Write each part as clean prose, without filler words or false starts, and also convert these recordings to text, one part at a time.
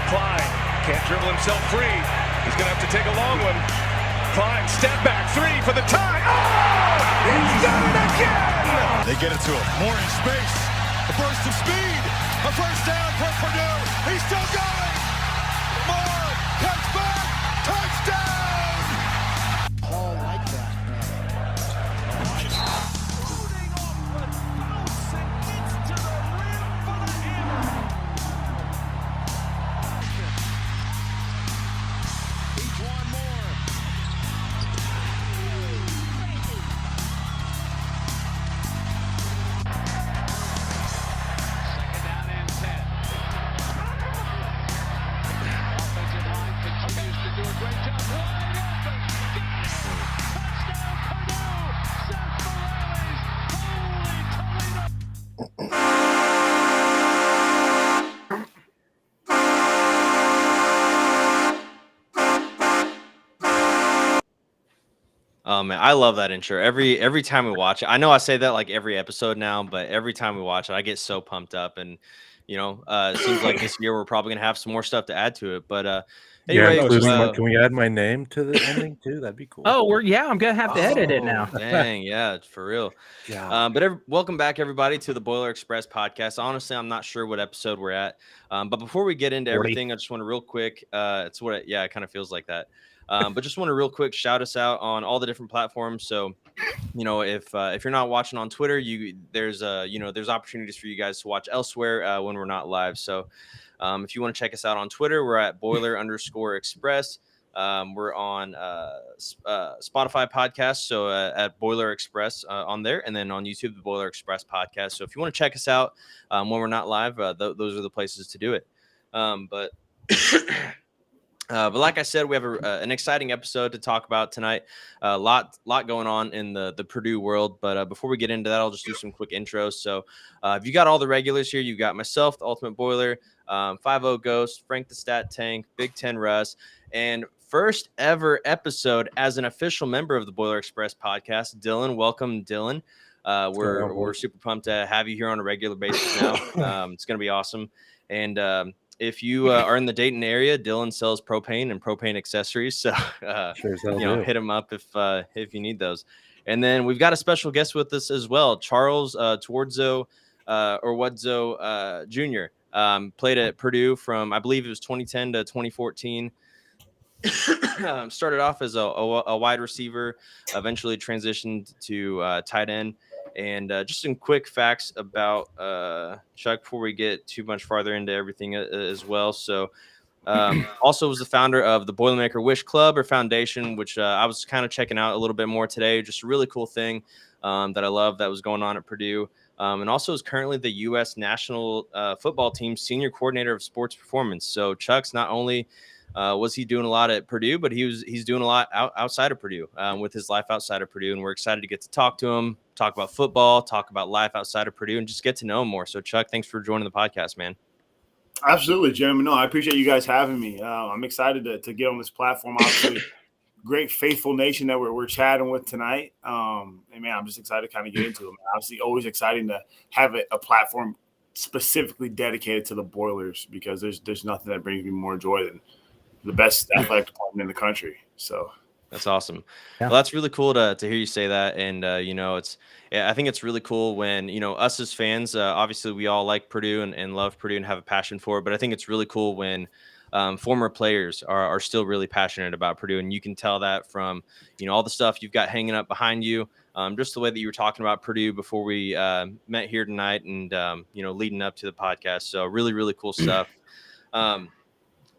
Klein can't dribble himself free. He's going to have to take a long one. Klein, step back, three for the tie. Oh! He's done it again! They get it to him. More in space. A burst of speed. A first down for Purdue. He's still going. More. Cuts back. Touchdown! All like that. Shooting off the post and gets to the rim for the hammer. Each one more. Second down and 10. Offensive line continues to do a great job. Wide open. Got it. Touchdown Purdue. Seth Morales. Holy Toledo. Oh man, I love that intro. Every time we watch it, I know I say that like every episode now, but every time we watch it, I get so pumped up. And it seems like this year we're probably gonna have some more stuff to add to it. But anyway, can we add my name to the ending too? That'd be cool. Oh, I'm gonna have to edit it now. Dang, yeah, for real. Yeah. Welcome back everybody to the Boiler Express podcast. Honestly, I'm not sure what episode we're at, but before we get into 40. everything, I just want to real quick. It kind of feels like that. But just want to real quick shout us out on all the different platforms. So, if you're not watching on Twitter, there's opportunities for you guys to watch elsewhere when we're not live. So, if you want to check us out on Twitter, we're at Boiler_Express. We're on Spotify podcast, so at Boiler Express on there, and then on YouTube, the Boiler Express podcast. So if you want to check us out when we're not live, those are the places to do it. But like I said, we have an exciting episode to talk about tonight. A lot going on in the Purdue world. But before we get into that, I'll just do some quick intros. So if you got all the regulars here, you've got myself, the Ultimate Boiler, 5-0 Ghost, Frank the Stat Tank, Big Ten Russ, and first ever episode as an official member of the Boiler Express podcast, Dylan. Welcome, Dylan. We're super pumped to have you here on a regular basis now. It's going to be awesome. And if you are in the Dayton area, Dylan sells propane and propane accessories. So, hit him up if you need those. And then we've got a special guest with us as well, Charles Torwudzo Jr. Played at Purdue from, I believe it was 2010 to 2014. Started off as a wide receiver, eventually transitioned to tight end. And just some quick facts about Chuck before we get too much farther into everything as well. So also was the founder of the Boilermaker Wish Club or Foundation, which I was kind of checking out a little bit more today. Just a really cool thing that I love that was going on at Purdue. And also is currently the U.S. national football team's senior coordinator of sports performance. So Chuck's not only was he doing a lot at Purdue, but he's doing a lot outside of Purdue with his life outside of Purdue. And we're excited to get to talk to him, talk about football, talk about life outside of Purdue, and just get to know him more. So Chuck, thanks for joining the podcast, man. Absolutely, Jim. No, I appreciate you guys having me. I'm excited to get on this platform. Obviously, great faithful nation that we're chatting with tonight. And man, I'm just excited to kind of get into it. Man. Obviously, always exciting to have a platform specifically dedicated to the Boilers because there's nothing that brings me more joy than the best athletic department in the country. So that's awesome. Yeah. Well, that's really cool to hear you say that. And, I think it's really cool when, us as fans, obviously we all like Purdue and love Purdue and have a passion for it. But I think it's really cool when former players are still really passionate about Purdue. And you can tell that from, all the stuff you've got hanging up behind you, just the way that you were talking about Purdue before we met here tonight and, leading up to the podcast. So really, really cool stuff.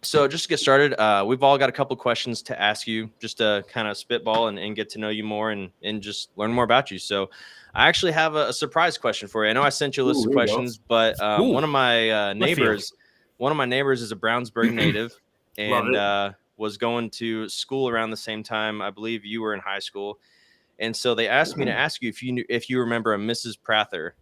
So just to get started, we've all got a couple questions to ask you just to kind of spitball and get to know you more and just learn more about you. So I actually have a surprise question for you. I know I sent you a list of questions, but one of my neighbors is a Brownsburg native and was going to school around the same time. I believe you were in high school. And so they asked me to ask you if you remember a Mrs. Prather.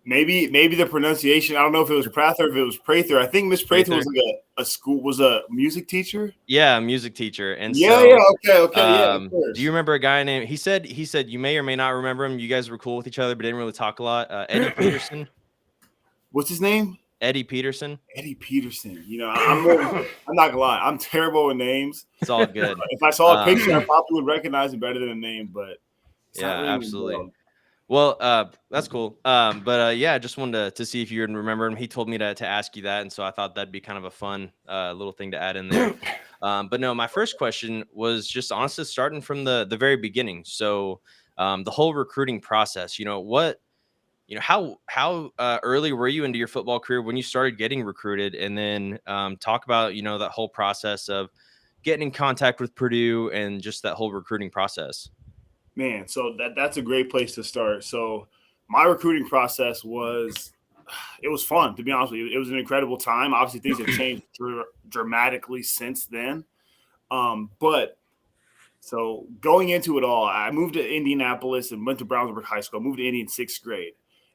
Maybe the pronunciation. I don't know if it was Prather, if it was Prather. I think Miss Prather was a music teacher. Yeah, a music teacher. And okay. Do you remember a guy named? He said you may or may not remember him. You guys were cool with each other, but didn't really talk a lot. Eddie Peterson. What's his name? Eddie Peterson. Eddie Peterson. I'm not gonna lie. I'm terrible with names. It's all good. If I saw a picture, I probably would recognize him better than a name, but yeah, absolutely. Well, that's cool. Yeah, I just wanted to see if you would remember him. He told me to ask you that, and so I thought that'd be kind of a fun little thing to add in there. But no, my first question was just honestly starting from the very beginning. So the whole recruiting process, how early were you into your football career when you started getting recruited? And then talk about, that whole process of getting in contact with Purdue and just that whole recruiting process. Man, so that's a great place to start. So my recruiting process was fun, to be honest with you. It was an incredible time. Obviously, things have changed dramatically since then. But so going into it all, I moved to Indianapolis and went to Brownsburg High School. I moved to Indy in 6th grade.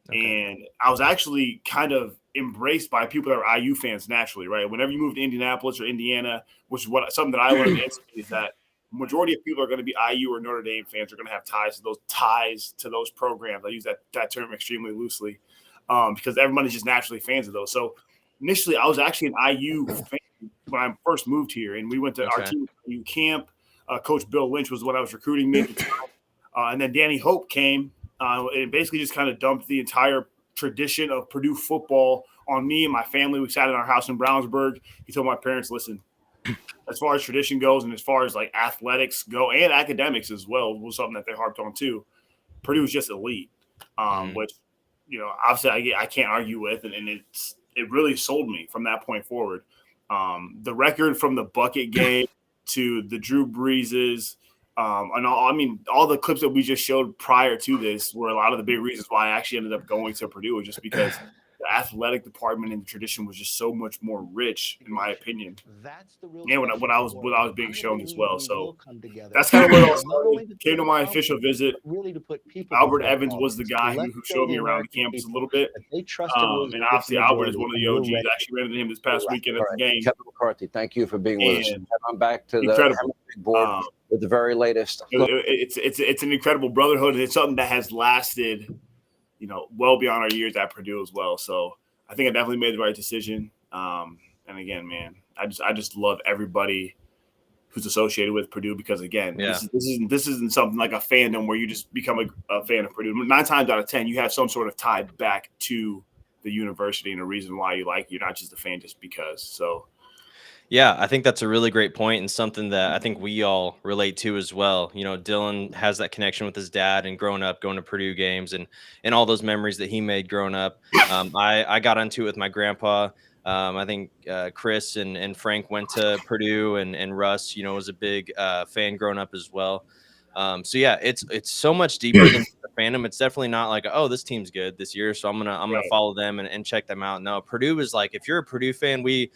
Okay. And I was actually kind of embraced by people that are IU fans naturally, right? Whenever you move to Indianapolis or Indiana, which is something that I learned instantly, is that majority of people are going to be IU or Notre Dame fans, are going to have ties to those programs. I use that term extremely loosely because everybody's just naturally fans of those. So initially, I was actually an IU fan when I first moved here, and we went to our team IU camp. Coach Bill Lynch was what I was recruiting me at the time, and then Danny Hope came and basically just kind of dumped the entire tradition of Purdue football on me and my family. We sat in our house in Brownsburg. He told my parents, "Listen, as far as tradition goes and as far as like athletics go and academics as well," was something that they harped on too. Purdue is just elite, which, obviously I can't argue with. And it really sold me from that point forward. The record from the bucket game to the Drew Breeses, and all the clips that we just showed prior to this were a lot of the big reasons why I actually ended up going to Purdue, just because the athletic department and the tradition was just so much more rich, in my opinion. And what I was being shown as well. So that's kind of where it all started. Came to my official visit. Albert Evans was the guy who showed me around the campus a little bit. And obviously Albert is one of the OGs. I actually ran into him this past weekend at the game. Kevin McCarthy, thank you for being with us. I'm back to the board with the very latest. It's an incredible brotherhood, and it's something that has lasted well beyond our years at Purdue as well. So I think I definitely made the right decision. And again, man, I just love everybody who's associated with Purdue because, again, this isn't something like a fandom where you just become a fan of Purdue. 9 times out of 10, you have some sort of tie back to the university and a reason why you're not just a fan just because. So. Yeah, I think that's a really great point and something that I think we all relate to as well. Dylan has that connection with his dad and growing up, going to Purdue games and all those memories that he made growing up. I got into it with my grandpa. I think Chris and Frank went to Purdue and Russ, was a big fan growing up as well. So yeah, it's so much deeper than the fandom. It's definitely not like, oh, this team's good this year, so I'm gonna follow them and check them out. No, Purdue is like, if you're a Purdue fan, we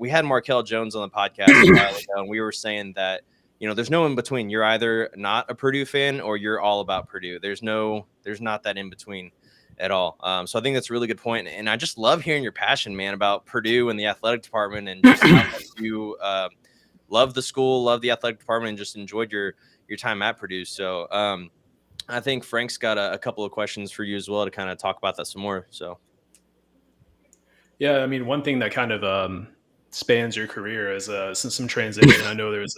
had Markel Jones on the podcast a while ago, and we were saying that, there's no in between. You're either not a Purdue fan or you're all about Purdue. There's not that in between at all. So I think that's a really good point. And I just love hearing your passion, man, about Purdue and the athletic department and just how much you love the school, love the athletic department, and just enjoyed your time at Purdue. So I think Frank's got a couple of questions for you as well to kind of talk about that some more. So. Yeah, I mean, one thing that kind of spans your career is some transition. I know there's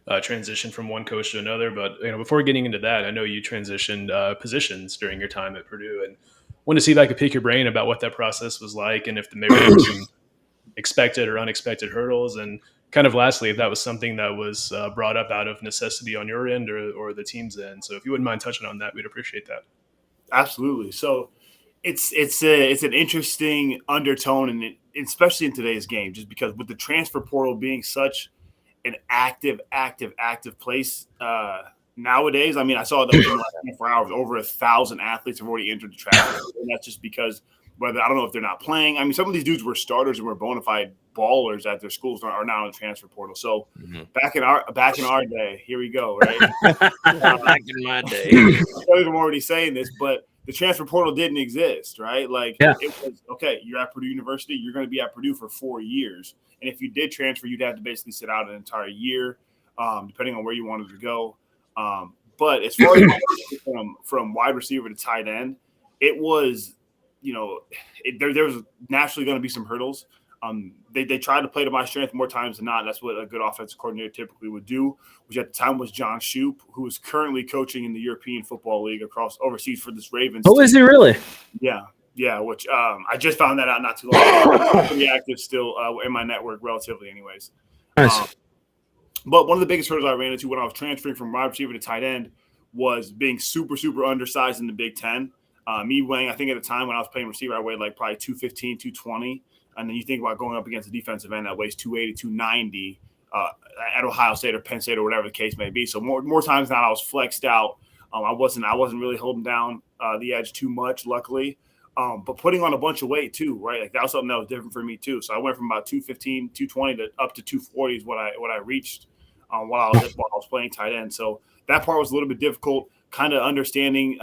a transition from one coach to another, but before getting into that, I know you transitioned positions during your time at Purdue, and wanted to see if I could pick your brain about what that process was like, and if maybe there were some expected or unexpected hurdles, and kind of lastly, if that was something that was brought up out of necessity on your end or the team's end. So if you wouldn't mind touching on that, we'd appreciate that. Absolutely. So. It's an interesting undertone, and especially in today's game, just because with the transfer portal being such an active place nowadays. I mean, I saw that in the last 24 hours, over 1,000 athletes have already entered the transfer, and that's just because I don't know if they're not playing. I mean, some of these dudes were starters and were bona fide ballers at their schools are now in the transfer portal. So back in our day, here we go, right? Back in my day, I'm already saying this, but the transfer portal didn't exist, right? Like It was, okay, you're at Purdue University, you're going to be at Purdue for 4 years. And if you did transfer, you'd have to basically sit out an entire year, depending on where you wanted to go. But as far as from wide receiver to tight end, it was there's naturally going to be some hurdles. They tried to play to my strength more times than not. That's what a good offensive coordinator typically would do, which at the time was John Shoup, who is currently coaching in the European Football League overseas for this Ravens Oh, team. is he really? Yeah, which I just found that out not too long ago. Pretty active still in my network relatively anyways. Nice. But one of the biggest hurdles I ran into when I was transferring from wide receiver to tight end was being super, super undersized in the Big Ten. Me weighing, I think at the time when I was playing receiver, I weighed like probably 215, 220. And then you think about going up against a defensive end that weighs 280, 290 at Ohio State or Penn State or whatever the case may be. So more times than not, I was flexed out. I wasn't really holding down the edge too much, luckily. But putting on a bunch of weight too, right? Like that was something that was different for me too. So I went from about 215, 220 to up to 240 is what I reached while I was playing tight end. So that part was a little bit difficult, kind of understanding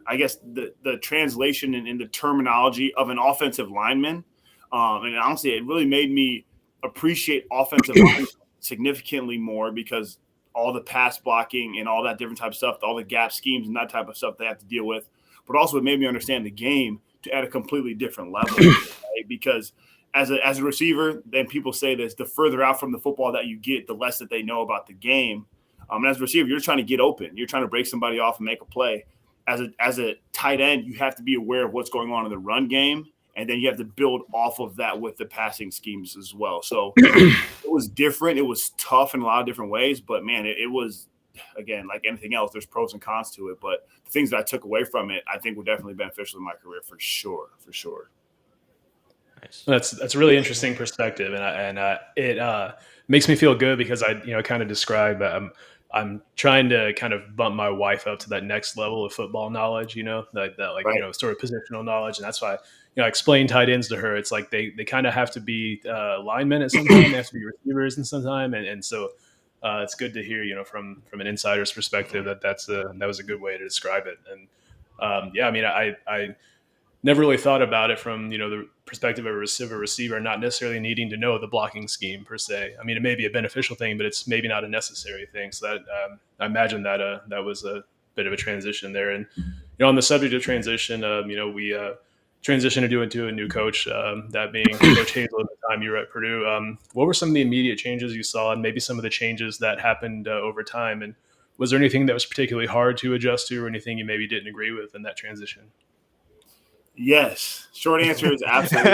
I guess the translation and the terminology of an offensive lineman. And honestly, it really made me appreciate offensive linemen significantly more because all the pass blocking and all that different type of stuff, all the gap schemes and that type of stuff they have to deal with. But also it made me understand the game at a completely different level. Right? Because as a receiver, then people say this, the further out from the football that you get, the less that they know about the game. And as a receiver, you're trying to get open. You're trying to break somebody off and make a play. As a tight end, you have to be aware of what's going on in the run game, and then you have to build off of that with the passing schemes as well. So it was different. It was tough in a lot of different ways, but, man, it was, again, like anything else, there's pros and cons to it. But the things that I took away from it I think were definitely beneficial in my career for sure. Nice. That's a really interesting perspective, and it makes me feel good because I kind of describe I'm trying to kind of bump my wife up to that next level of football knowledge, that Right. Sort of positional knowledge. And that's why, I explain tight ends to her. It's like they kind of have to be linemen at some time. They have to be receivers in some time. And so it's good to hear, from an insider's perspective that was a good way to describe it. And I never really thought about it from, the perspective of a receiver, not necessarily needing to know the blocking scheme per se. I mean, it may be a beneficial thing, but it's maybe not a necessary thing. So that I imagine that was a bit of a transition there. And, on the subject of transition, we transitioned into a new coach, that being Coach Hazel at the time you were at Purdue. What were some of the immediate changes you saw and maybe some of the changes that happened over time? And was there anything that was particularly hard to adjust to or anything you maybe didn't agree with in that transition? Yes. Short answer is absolutely.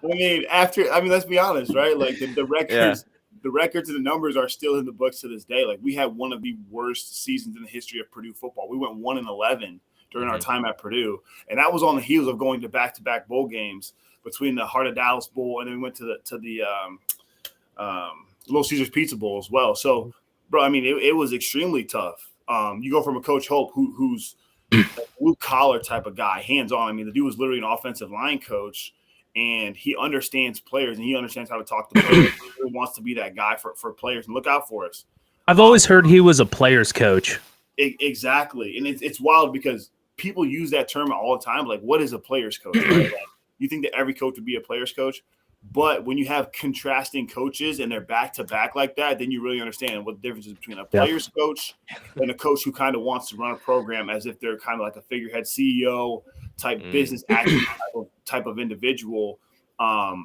Let's be honest, right? Like the records, the records and the numbers are still in the books to this day. Like we had one of the worst seasons in the history of Purdue football. We went 1-11 during our time at Purdue, and that was on the heels of going to back-to-back bowl games between the Heart of Dallas Bowl and then we went to the Little Caesars Pizza Bowl as well. So, bro, I mean, it was extremely tough. You go from a Coach Hope who's a blue-collar type of guy, hands-on. I mean, the dude was literally an offensive line coach, and he understands players, and he understands how to talk to players. He wants to be that guy for players and look out for us. I've always heard he was a player's coach. Exactly. And it's wild because people use that term all the time. Like, what is a player's coach? Right? Like, you think that every coach would be a player's coach. But when you have contrasting coaches and they're back-to-back like that, then you really understand what the difference is between a player's coach and a coach who kind of wants to run a program as if they're kind of like a figurehead CEO type business action type of individual.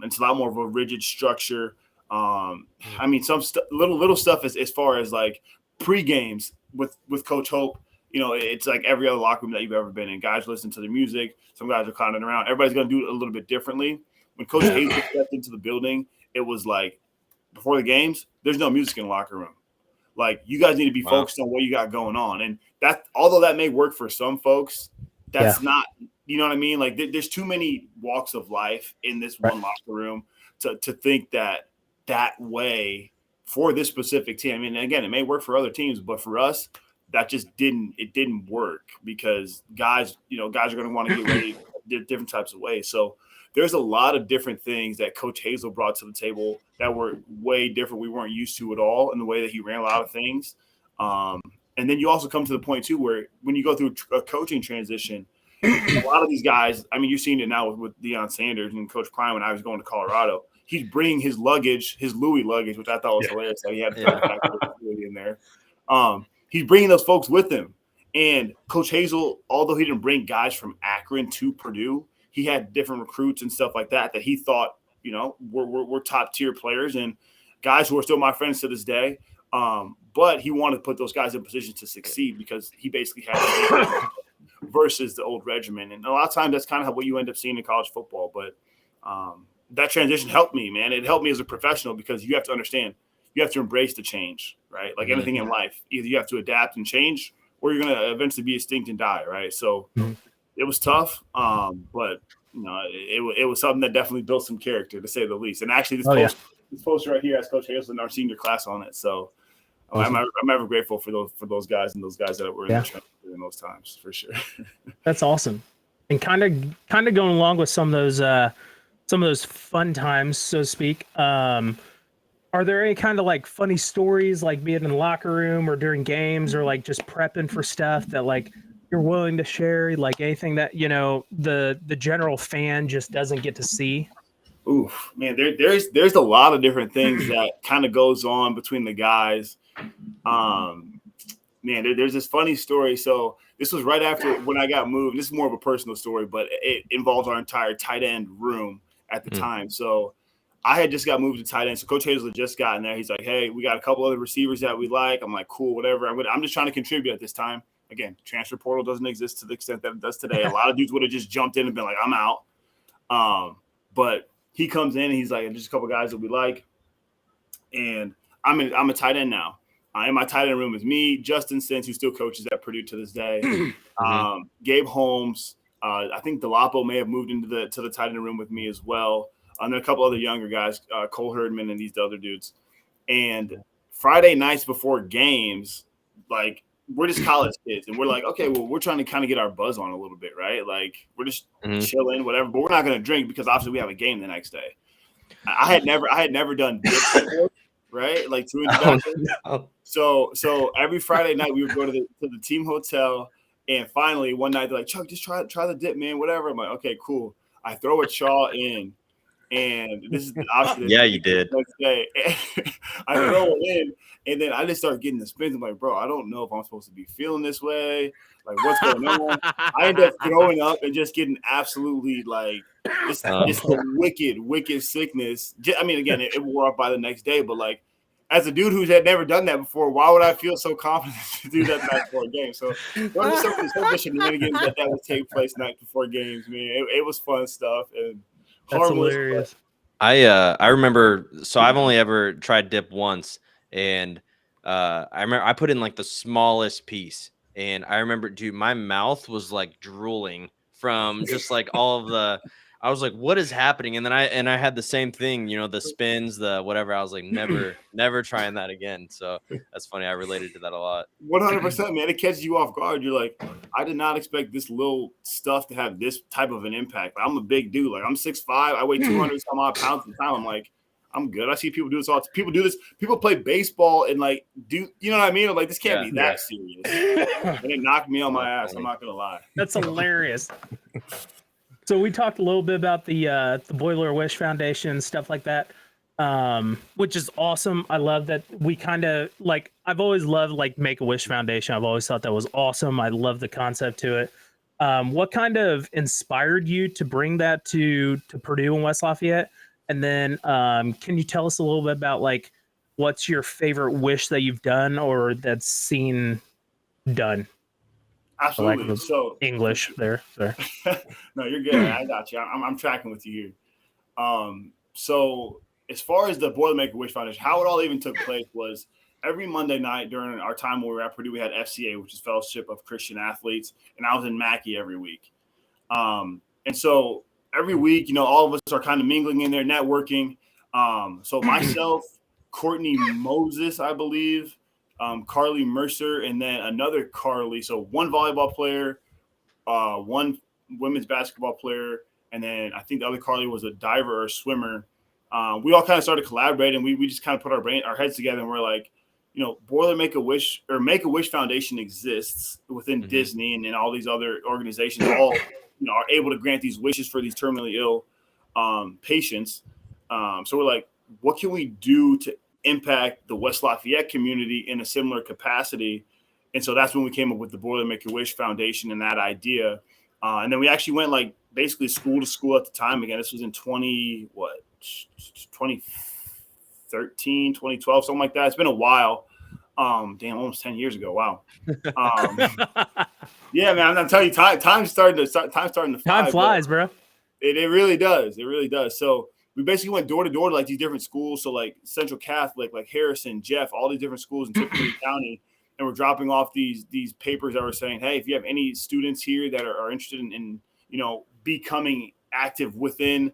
It's a lot more of a rigid structure. I mean, some little stuff as far as like pre-games with Coach Hope, it's like every other locker room that you've ever been in. Guys listen to the music. Some guys are clowning around. Everybody's going to do it a little bit differently. When Coach Hazel stepped into the building, it was like before the games, there's no music in the locker room. Like, you guys need to be focused on what you got going on. And that, although that may work for some folks, that's not, you know what I mean? Like, there's too many walks of life in this one locker room to think that way for this specific team. I mean, again, it may work for other teams, but for us, that just didn't work because guys are going to want to get ready different types of ways. So there's a lot of different things that Coach Hazel brought to the table that were way different. We weren't used to at all in the way that he ran a lot of things. And then you also come to the point too, where when you go through a coaching transition, a lot of these guys, I mean, you're seeing it now with Deion Sanders and Coach Prime when I was going to Colorado. He's bringing his luggage, his Louis luggage, which I thought was hilarious. So he had to put Louis in there. He's bringing those folks with him. And Coach Hazel, although he didn't bring guys from Akron to Purdue, he had different recruits and stuff like that he thought, were top tier players and guys who are still my friends to this day. But he wanted to put those guys in position to succeed because he basically had versus the old regimen. And a lot of times that's kind of what you end up seeing in college football. But that transition helped me, man. It helped me as a professional because you have to understand, you have to embrace the change, right? Like anything in life, either you have to adapt and change or you're going to eventually be extinct and die, right? So it was tough, but it was something that definitely built some character, to say the least. And actually, this poster right here has Coach Hazel in our senior class on it. So I'm ever grateful for those guys and those guys that were in the trenches during those times, for sure. That's awesome. And kind of going along with some of those fun times, so to speak. Are there any kind of like funny stories, like being in the locker room or during games or like just prepping for stuff that like you're willing to share, like anything that, the general fan just doesn't get to see? Oof, man, there's a lot of different things that kind of goes on between the guys. Man, there's this funny story. So this was right after when I got moved. This is more of a personal story, but it involves our entire tight end room at the time. So I had just got moved to tight end. So Coach Hazel had just gotten there. He's like, hey, we got a couple other receivers that we like. I'm like, cool, whatever. I'm just trying to contribute at this time. Again, transfer portal doesn't exist to the extent that it does today. A lot of dudes would have just jumped in and been like, I'm out. But he comes in and he's like, just a couple guys that we like. And I'm a tight end now. In my tight end room is me, Justin Sins, who still coaches at Purdue to this day. Gabe Holmes. I think Delapo may have moved into the tight end room with me as well. And then a couple other younger guys, Cole Herdman and these other dudes. And Friday nights before games, like, we're just college kids. And we're like, okay, well, we're trying to kind of get our buzz on a little bit, right? Like, we're just chilling, whatever. But we're not going to drink because obviously we have a game the next day. I had never done dips before, right? Like, two introductions. So every Friday night we would go to the team hotel. And finally, one night they're like, Chuck, just try the dip, man, whatever. I'm like, okay, cool. I throw a chaw in. And this is obviously you did. Next day. I throw it in, and then I just start getting the spins. I'm like, bro, I don't know if I'm supposed to be feeling this way. Like, what's going on? I end up throwing up and just getting absolutely like just a wicked sickness. I mean, again, it wore off by the next day, but like, as a dude who's had never done that before, why would I feel so confident to do that night before a game? So there was some shenanigans that would take place night before games, man. It was fun stuff and. That's hilarious. I remember. So I've only ever tried dip once, and I remember I put in like the smallest piece, and I remember, dude, my mouth was like drooling from just like all of the. I was like, what is happening? And then I had the same thing, the spins, the whatever. I was like, never trying that again. So that's funny. I related to that a lot. 100%, man. It catches you off guard. You're like, I did not expect this little stuff to have this type of an impact. I'm a big dude. Like, I'm 6'5". I weigh 200 some odd pounds at the time. I'm like, I'm good. I see people do this all. People do this. People play baseball and like do. You know what I mean? I'm like, this can't be that serious. And it knocked me on my ass. I'm not gonna lie. That's hilarious. So we talked a little bit about the Boiler Wish Foundation and stuff like that, which is awesome. I love that we kind of like. I've always loved like Make-A-Wish Foundation. I've always thought that was awesome. I love the concept to it. What kind of inspired you to bring that to Purdue and West Lafayette? And then can you tell us a little bit about like what's your favorite wish that you've done or that's seen done? Absolutely. So English there. Sorry. No, you're good. I got you. I'm tracking with you here. So as far as the Boilermaker-Wish Foundation, how it all even took place was every Monday night during our time when we were at Purdue, we had FCA, which is Fellowship of Christian Athletes, and I was in Mackey every week. And so every week, all of us are kind of mingling in there, networking. So myself, Courtney Moses, I believe, Carly Mercer, and then another Carly. So one volleyball player, one women's basketball player, and then I think the other Carly was a diver or a swimmer. We all kind of started collaborating. We just kind of put our heads together, and we're like, Boiler Make-A-Wish or Make-A-Wish Foundation exists within Disney and all these other organizations. All are able to grant these wishes for these terminally ill patients. So we're like, what can we do to impact the West Lafayette community in a similar capacity? And so that's when we came up with the Boiler Make Your Wish Foundation and that idea. And then we actually went like basically school to school at the time. Again, this was in 2013, 2012, something like that. It's been a while. Almost 10 years ago. Wow. Yeah, man, I'm telling you, time's starting to fly. Time flies, bro. It really does. It really does. So we basically went door to door to like these different schools. So like Central Catholic, like Harrison, Jeff, all these different schools in Tippecanoe County. And we're dropping off these papers that were saying, hey, if you have any students here that are interested in becoming active within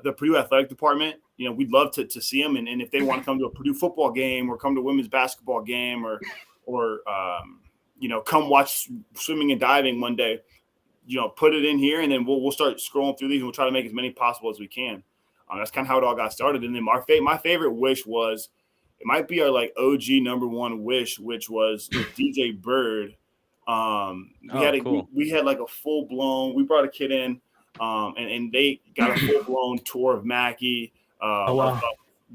the Purdue athletic department, we'd love to see them. And if they want to come to a Purdue football game or come to a women's basketball game or come watch swimming and diving one day, put it in here, and then we'll start scrolling through these, and we'll try to make as many possible as we can. That's kind of how it all got started. And then my favorite wish was, it might be our like OG number one wish, which was with DJ Bird. We had like a full blown. We brought a kid in, and they got a full blown tour of Mackey, of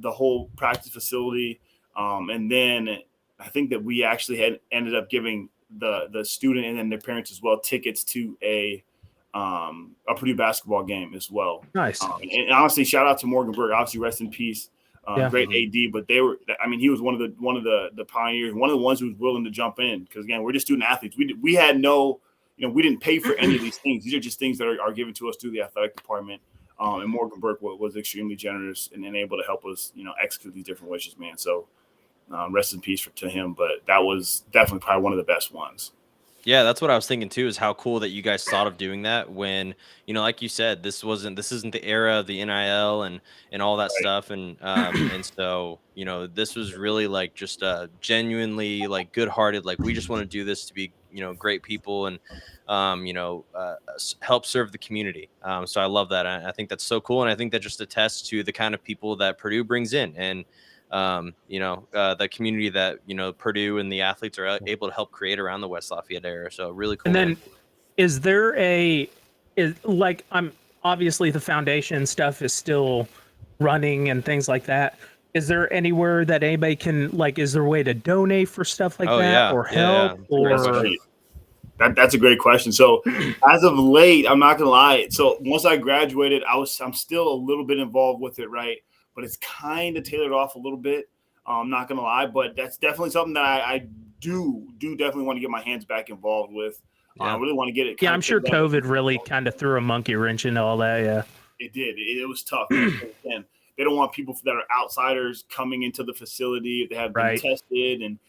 the whole practice facility, and then I think that we actually had ended up giving the student and then their parents as well tickets to a Purdue basketball game as well. Nice. And honestly, shout out to Morgan Berg. Obviously, rest in peace. Great AD, but he was one of the pioneers, one of the ones who was willing to jump in, because again, we're just student athletes. We had no, we didn't pay for any of these things. These are just things that are given to us through the athletic department. And Morgan Burke was extremely generous and able to help us, execute these different wishes, man. So rest in peace to him. But that was definitely probably one of the best ones. Yeah, that's what I was thinking too, is how cool that you guys thought of doing that when, like you said, this isn't the era of the NIL and all that stuff. And so, this was really like just genuinely like good-hearted, like we just want to do this to be, great people and, help serve the community. So I love that. I think that's so cool. And I think that just attests to the kind of people that Purdue brings in, and the community that Purdue and the athletes are able to help create around the West Lafayette area. So really cool. And then, is there I'm obviously the foundation stuff is still running and things like that. Is there anywhere that anybody can is there a way to donate for stuff like that or help or? That's a great question. So as of late, I'm not gonna lie. So once I graduated, I'm still a little bit involved with it, right? But it's kind of tailored off a little bit. I'm not gonna lie, but that's definitely something that I do definitely want to get my hands back involved with. I really want to get it. Yeah, I'm sure COVID really kind of threw a monkey wrench into all that. Yeah, it did. It was tough. And they don't want people that are outsiders coming into the facility if they have been tested, and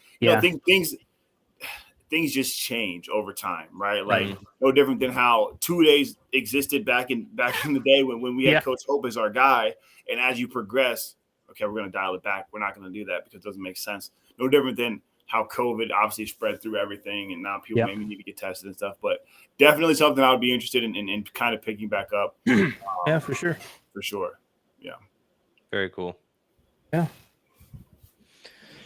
things just change over time, right? Like no different than how 2 days existed back in the day when we had Coach Hope as our guy. And as you progress, okay, we're going to dial it back. We're not going to do that because it doesn't make sense. No different than how COVID obviously spread through everything, and now people maybe need to get tested and stuff. But definitely something I would be interested in kind of picking back up. Yeah, for sure. For sure. Yeah. Very cool. Yeah.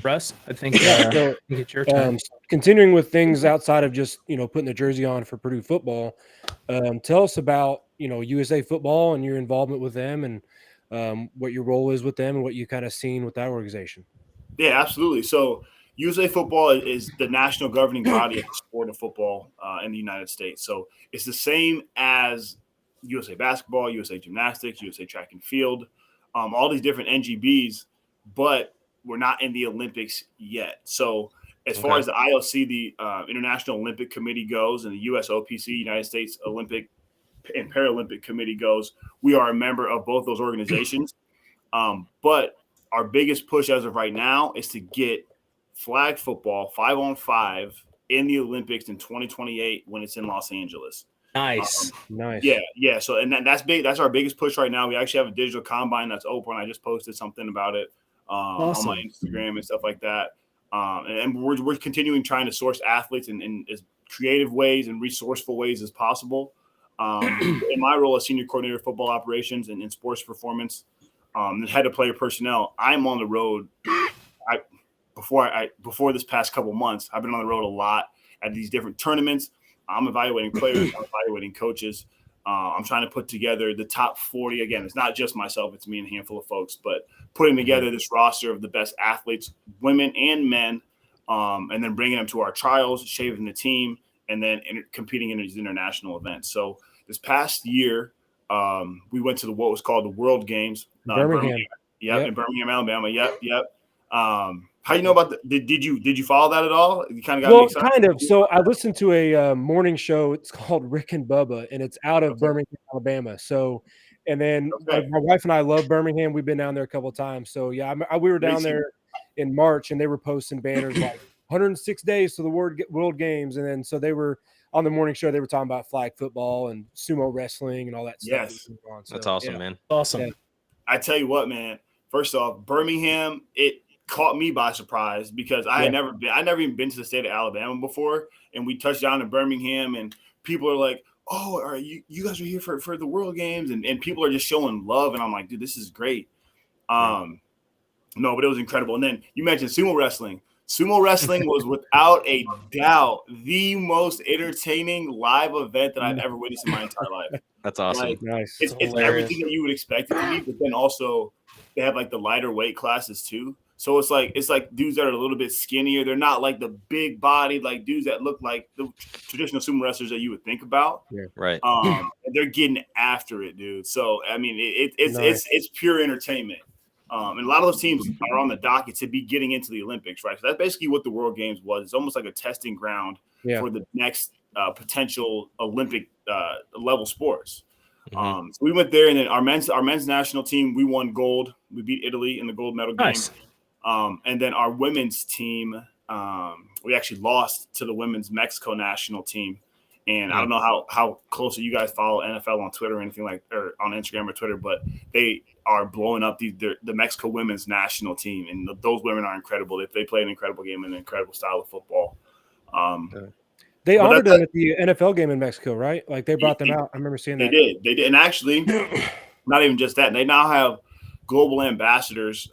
Russ, I think it's your turn. Continuing with things outside of just putting the jersey on for Purdue football, tell us about USA football and your involvement with them, and what your role is with them and what you kind of seen with that organization. Yeah, absolutely. So USA football is the national governing body of the sport of football in the United States. So it's the same as USA basketball, USA gymnastics, USA track and field, all these different NGBs, but we're not in the Olympics yet. So as far as the IOC, the International Olympic Committee goes, and the USOPC, United States Olympic and Paralympic Committee goes, we are a member of both those organizations. But our biggest push as of right now is to get flag football 5-on-5 in the Olympics in 2028 when it's in Los Angeles. Nice. Nice. Yeah. So, and that's big. That's our biggest push right now. We actually have a digital combine that's open. I just posted something about it on my Instagram and stuff like that. And we're continuing trying to source athletes in as creative ways and resourceful ways as possible. In my role as senior coordinator of football operations and in sports performance, and head of player personnel, I'm on the road. Before this past couple months, I've been on the road a lot at these different tournaments. I'm evaluating players, I'm evaluating coaches. I'm trying to put together the top 40. Again, it's not just myself, it's me and a handful of folks, but putting together this roster of the best athletes, women and men, and then bringing them to our trials, shaping the team, and then competing in these international events. So this past year, we went to what was called the World Games. Birmingham. Yep, in Birmingham, Alabama. Yep. How you know about did you follow that at all? You kind of got me excited. Kind of. So I listened to a morning show. It's called Rick and Bubba, and it's out of Birmingham, Alabama. So, and then my wife and I love Birmingham. We've been down there a couple of times. So yeah, we were down there in March, and they were posting banners like 106 days to the World Games, and then so they were on the morning show. They were talking about flag football and sumo wrestling and all that stuff. Yes, that's awesome, man. Awesome. Yeah. I tell you what, man. First off, Birmingham, it caught me by surprise because I never even been to the state of Alabama before, and we touched down in Birmingham, and people are like, "Oh, are you guys are here for the World Games?" And people are just showing love, and I'm like, "Dude, this is great." No, but it was incredible. And then you mentioned sumo wrestling. Sumo wrestling was without a doubt the most entertaining live event that I've ever witnessed in my entire life. That's awesome. Like, Nice. It's everything that you would expect it to be, but then also they have like the lighter weight classes too. So it's like dudes that are a little bit skinnier. They're not like the big bodied like dudes that look like the traditional sumo wrestlers that you would think about. Yeah. Right. And they're getting after it, dude. So I mean, it's pure entertainment. And a lot of those teams are on the docket to be getting into the Olympics, right? So that's basically what the World Games was. It's almost like a testing ground for the next potential Olympic level sports. So we went there, and then our men's national team, we won gold. We beat Italy in the gold medal game. Nice. And then our women's team, we actually lost to the women's Mexico national team. And I don't know how closely you guys follow NFL on Twitter or anything or on Instagram or Twitter, but they are blowing up the Mexico women's national team, and those women are incredible. They play an incredible game and an incredible style of football. They honored them at the NFL game in Mexico, right? Like they brought them out. I remember seeing that. They did, and actually, not even just that. They now have global ambassadors.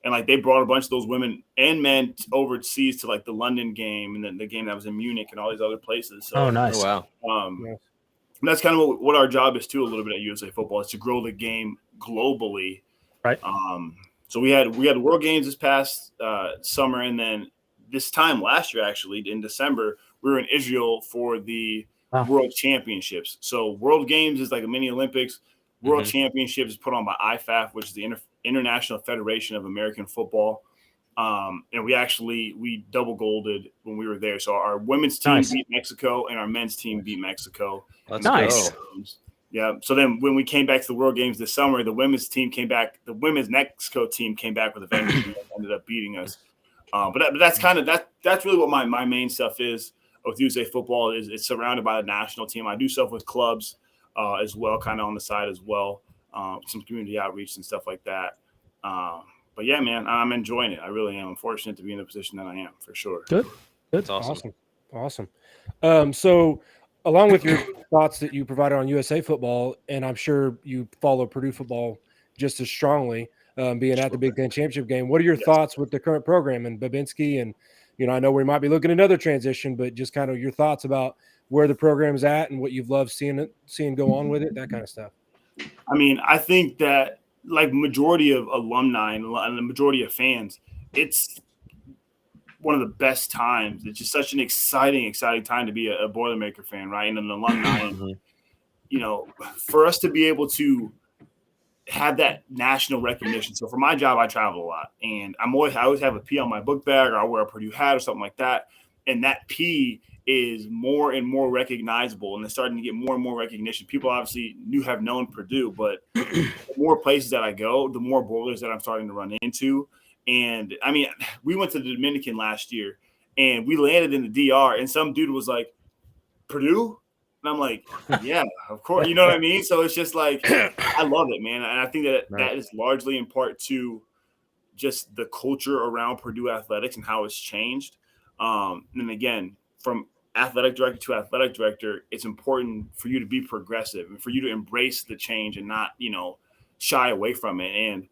And like they brought a bunch of those women and men overseas to like the London game and then the game that was in Munich and all these other places. So, nice. Oh, wow. That's kind of what our job is too, a little bit at USA Football, is to grow the game globally. Right. So we had the World Games this past summer, and then this time last year, actually in December, we were in Israel for the World Championships. So World Games is like a mini Olympics. World Championships is put on by IFAF, which is the International Federation of American Football. And we double golded when we were there. So our women's team beat Mexico and our men's team beat Mexico. That's nice. Yeah. So then when we came back to the World Games this summer, the women's team came back. The women's Mexico team came back with a vengeance and ended up beating us. But that's kind of that's really what my main stuff is with USA Football. Is it's surrounded by the national team. I do stuff with clubs as well, kind of on the side as well. Some community outreach and stuff like that. But yeah, man, I'm enjoying it. I really am. I'm fortunate to be in the position that I am, for sure. Good. That's awesome. Awesome. So along with your thoughts that you provided on USA Football, and I'm sure you follow Purdue football just as strongly, being at the Big Ten Championship game, what are your thoughts with the current program and Babinski? And, I know we might be looking at another transition, but just kind of your thoughts about where the program's at and what you've loved seeing go on with it, that kind of stuff. I mean, I think that like majority of alumni and the majority of fans, it's one of the best times. It's just such an exciting time to be a Boilermaker fan, right? And an alumni. And, for us to be able to have that national recognition. So for my job, I travel a lot, and I always have a P on my book bag, or I wear a Purdue hat or something like that. And that P is more and more recognizable, and it's starting to get more and more recognition. People obviously have known Purdue, but the more places that I go, the more Boilers that I'm starting to run into. And I mean, we went to the Dominican last year, and we landed in the DR, and some dude was like, "Purdue?" And I'm like, "Yeah, of course." You know what I mean? So it's just like, I love it, man. And I think that is largely in part to just the culture around Purdue athletics and how it's changed. And again, from athletic director to athletic director, it's important for you to be progressive and for you to embrace the change and not, shy away from it. And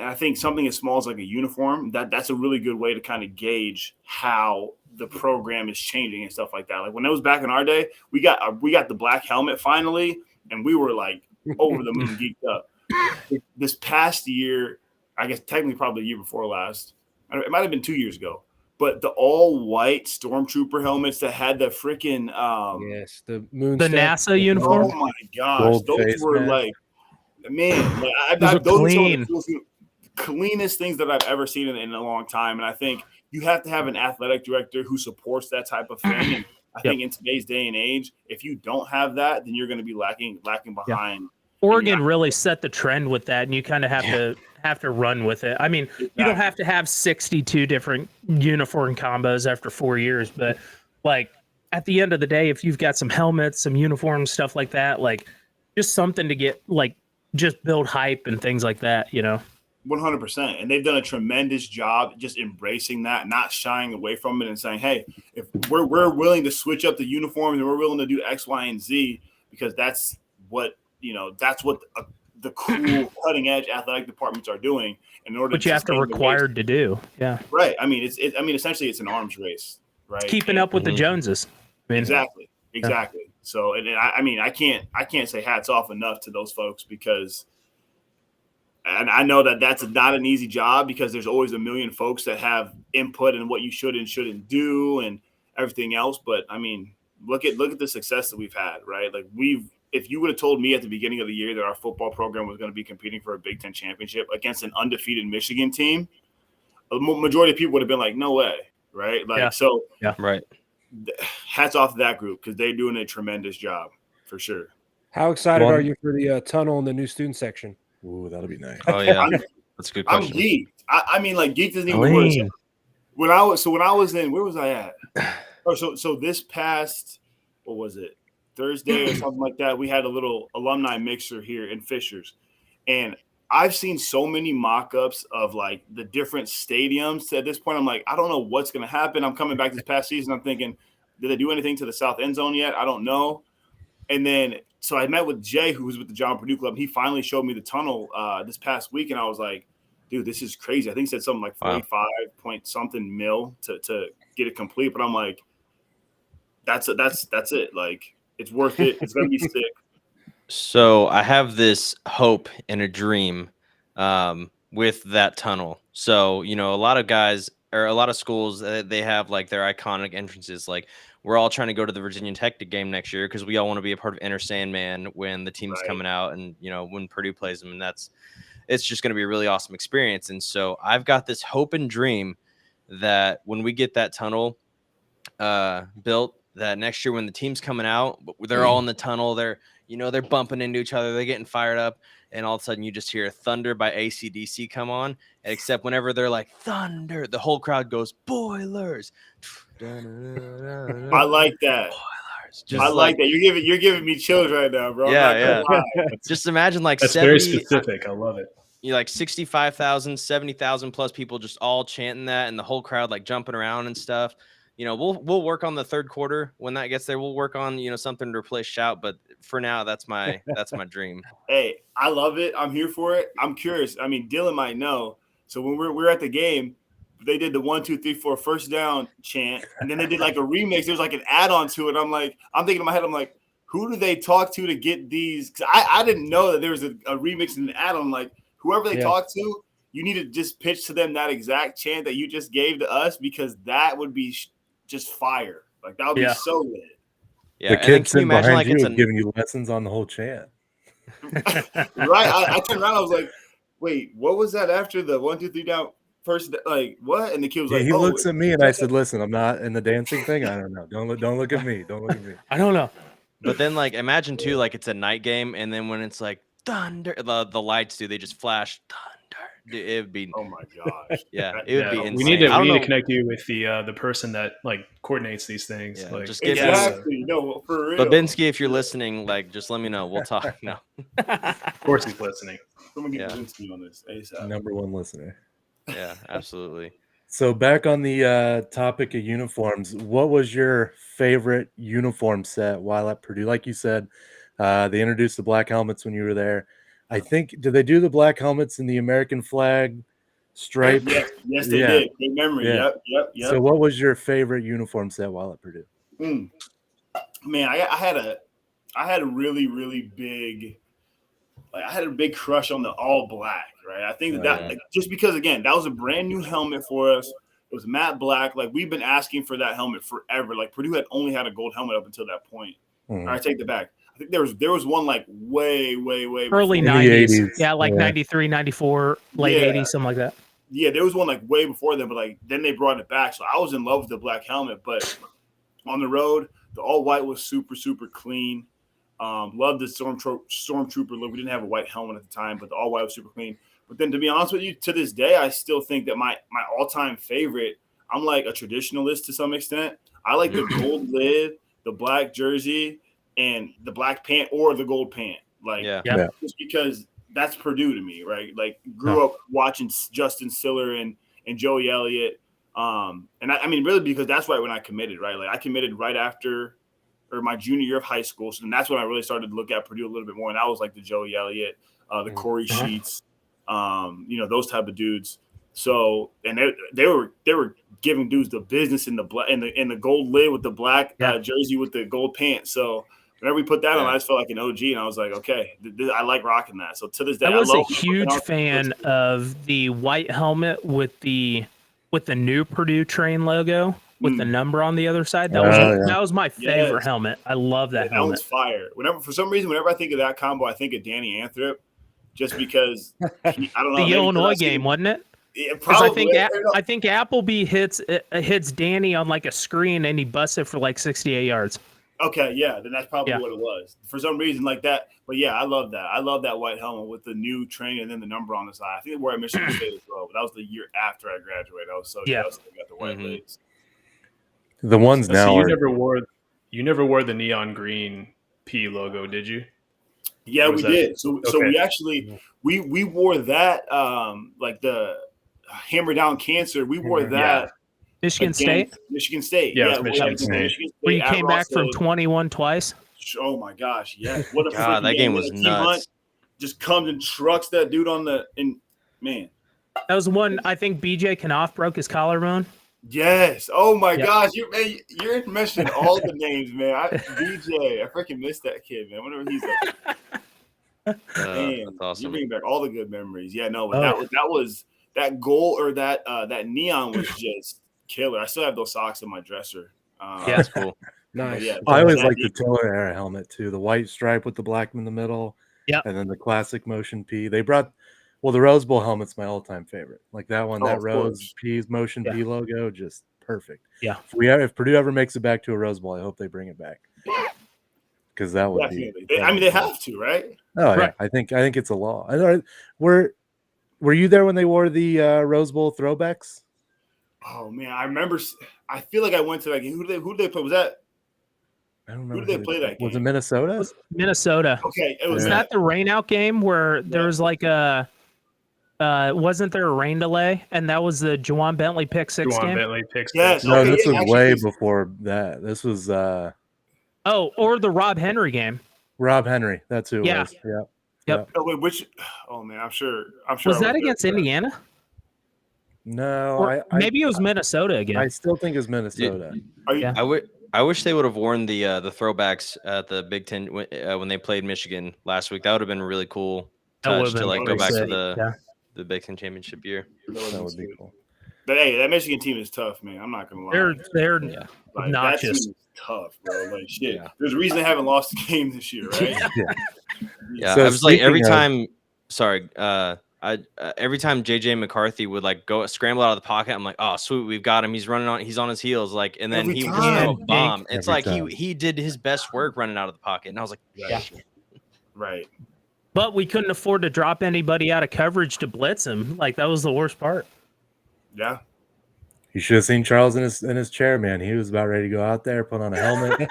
I think something as small as like a uniform, that's a really good way to kind of gauge how the program is changing and stuff like that. Like when it was back in our day, we got the black helmet finally, and we were like over the moon geeked up. This past year, I guess technically probably the year before last, It might have been 2 years ago. But the all-white stormtrooper helmets that had the freaking yes, the moon The stuff. NASA uniform. Oh my gosh, Gold those face were mask. like, man, like, Those are those are some of clean. the cleanest things that I've ever seen in a long time. And I think you have to have an athletic director who supports that type of thing. And I think in today's day and age, if you don't have that, then you're going to be lacking behind. Oregon really set the trend with that, and you kind of have to run with it. I mean, you don't have to have 62 different uniform combos after 4 years, but like at the end of the day, if you've got some helmets, some uniforms, stuff like that, like just something to get like just build hype and things like that, 100%. And they've done a tremendous job just embracing that, not shying away from it and saying, hey, if we're willing to switch up the uniforms and we're willing to do X, Y, and Z, because that's what the cool cutting edge athletic departments are doing in order but you have to required to do. Yeah. Right. I mean, essentially it's an arms race, right? It's keeping up with the Joneses. I mean, Exactly. So, I can't say hats off enough to those folks because, and I know that that's not an easy job because there's always a million folks that have input in what you should and shouldn't do and everything else. But I mean, look at the success that we've had, right? Like if you would have told me at the beginning of the year that our football program was going to be competing for a Big Ten championship against an undefeated Michigan team, a majority of people would have been like, no way, right? Like, right. Hats off to that group because they're doing a tremendous job for sure. How excited are you for the tunnel in the new student section? Ooh, that'll be nice. Oh yeah, that's a good question. I'm geeked. I mean, like geeked isn't even the word. When I was in, where was I at? So this past, what was it? Thursday or something like that, we had a little alumni mixer here in Fishers. And I've seen so many mock-ups of like the different stadiums. At this point, I'm like, I don't know what's going to happen. I'm coming back this past season. I'm thinking, did they do anything to the south end zone yet? I don't know. And then, so I met with Jay, who was with the John Purdue Club. He finally showed me the tunnel this past week. And I was like, dude, this is crazy. I think he said something like 45 point something mil to get it complete. But I'm like, that's it. Like, it's worth it. It's going to be sick. So I have this hope and a dream with that tunnel. So, a lot of guys or a lot of schools, they have like their iconic entrances. Like we're all trying to go to the Virginia Tech game next year because we all want to be a part of Enter Sandman when the team's coming out and, when Purdue plays them. And it's just going to be a really awesome experience. And so I've got this hope and dream that when we get that tunnel built, that next year when the team's coming out, they're all in the tunnel. They're bumping into each other. They're getting fired up. And all of a sudden you just hear Thunder by AC/DC come on. And except whenever they're like Thunder, the whole crowd goes Boilers. I like that. Just I like that. You're giving me chills right now, bro. Yeah. Just imagine like that's 70, very specific. I love it. Like 65,000, 70,000 plus people just all chanting that and the whole crowd like jumping around and stuff. We'll work on the third quarter when that gets there. We'll work on, something to replace shout. But for now, that's my dream. Hey, I love it. I'm here for it. I'm curious. I mean, Dylan might know. So when we're at the game, they did the 1, 2, 3, 4 first down chant. And then they did like a remix. There's like an add-on to it. I'm thinking in my head, I'm like, who do they talk to get these? 'Cause I didn't know that there was a remix and an add-on. Like whoever they talk to, you need to just pitch to them that exact chant that you just gave to us because that would be just fire. Like that would be so lit. Yeah, the kids can you imagine like it's giving you lessons on the whole chant. Right. I turned around. I was like, "Wait, what was that after the 1, 2, 3 down first? Like what?" And the kid was like, "He looks at me," and I said, "Listen, I'm not in the dancing thing. I don't know. Don't look at me. Don't look at me. I don't know." But then like imagine too, like it's a night game, and then when it's like Thunder, the lights they just flash Thunder. It would be. Oh my gosh! Yeah, it would be insane. We need to connect you with the person that like coordinates these things. Yeah, like just give exactly. No, for real. Babinski, if you're listening, like just let me know. We'll talk. No, of course he's listening. Someone get Babinski on this ASAP. Number one listener. Yeah, absolutely. So back on the topic of uniforms, what was your favorite uniform set while at Purdue? Like you said, they introduced the black helmets when you were there. I think, did they do the black helmets in the American flag stripe? Yes, they did. Good memory. Yeah. Yep. So what was your favorite uniform set while at Purdue? Man, I had a really, really big like I had a big crush on the all black, right? I think that like, just because again, that was a brand new helmet for us. It was matte black. Like we've been asking for that helmet forever. Like Purdue had only had a gold helmet up until that point. All right, take that back. I think there was one like way early before. 90s. Yeah, like 93, 94, late 80s, something like that. Yeah, there was one like way before then, but like then they brought it back. So I was in love with the black helmet, but on the road, the all white was super clean. Loved the stormtrooper look. We didn't have a white helmet at the time, but the all white was super clean. But then to be honest with you, to this day, I still think that my all-time favorite, I'm like a traditionalist to some extent. I like the gold lid, the black jersey, and the black pant or the gold pant. Like just because that's Purdue to me, right? Like grew up watching Justin Siller and Joey Elliott. And I mean, really because that's right when I committed, right? Like I committed right after or my junior year of high school. So then that's when I really started to look at Purdue a little bit more. And that was like the Joey Elliott, the Corey Sheets, those type of dudes. So, and they were giving dudes the business in the black in the gold lid with the black jersey with the gold pants. So whenever we put that on, I just felt like an OG, and I was like, okay, I like rocking that. So to this day, I was a huge fan of the white helmet with the new Purdue train logo with the number on the other side. That was my favorite helmet. I love that helmet. That was fire. For some reason, whenever I think of that combo, I think of Danny Anthrop, just because I don't know the Illinois game, wasn't it? Yeah, probably. I think Appleby hits Danny on like a screen and he busts it for like 68 yards. Okay, yeah, then that's probably what it was. For some reason like that. But yeah, I love that. I love that white helmet with the new train and then the number on the side. I think they wore at Michigan State as well, but that was the year after I graduated. I was so jealous I got the white lids. The ones now so you never wore the neon green P logo, did you? Yeah, we did. So we actually we wore that like the Hammer Down Cancer. We wore that Michigan State. Michigan State. Yeah, Michigan State. Where you came back from 21 twice. Oh my gosh, yeah. What a God, that game was nuts. Just comes and trucks that dude on the man. That was one I think BJ Knopf broke his collarbone. Yes. Oh my gosh, you're mentioning all the names, man. BJ, I freaking missed that kid, man. Whenever he's up. Man, that's awesome. You're bringing back all the good memories. Yeah, no, but that was that goal or that neon was just killer. I still have those socks in my dresser. That's cool. Nice. Yeah, I always like the Tiller era helmet too. The white stripe with the black in the middle. Yeah. And then the classic Motion P. They brought the Rose Bowl helmet's my all-time favorite. Like that one, that Rose P's Motion P logo, just perfect. Yeah. If Purdue ever makes it back to a Rose Bowl, I hope they bring it back. Because that would be. They have to, right? Oh yeah, I think it's a law. Were you there when they wore the Rose Bowl throwbacks? Oh man, I remember. I feel like I went to that game. Who did they play? Was that? I don't remember. Who did they play that game? Was it Minnesota? Minnesota. Okay, was that the rainout game where there was like a. Wasn't there a rain delay? And that was the Juwan Bentley pick six game? Bentley pick six. Yes. No, this was way before that. This was or the Rob Henry game. Rob Henry. That's who it was. Yeah. Yep. Oh, wait, which? Oh man, I'm sure. Was that against Indiana? No, maybe it was Minnesota again. I still think it's Minnesota. I wish they would have worn the throwbacks at the Big Ten when they played Michigan last week. That would have been really cool touch to like go back to the Big Ten championship year. That would be cool. But hey, that Michigan team is tough, man. I'm not gonna lie. They're like, not that team is tough, bro. Like shit. Yeah. There's a reason they haven't lost a game this year, right? Yeah. So I was like every time. Sorry, every time JJ McCarthy would like go scramble out of the pocket, I'm like, oh sweet, we've got him. He's running on. He's on his heels, like, and then he would just throw a bomb. It's like he did his best work running out of the pocket, and I was like, right. But we couldn't afford to drop anybody out of coverage to blitz him. Like that was the worst part. Yeah. You should have seen Charles in his chair, man. He was about ready to go out there, put on a helmet.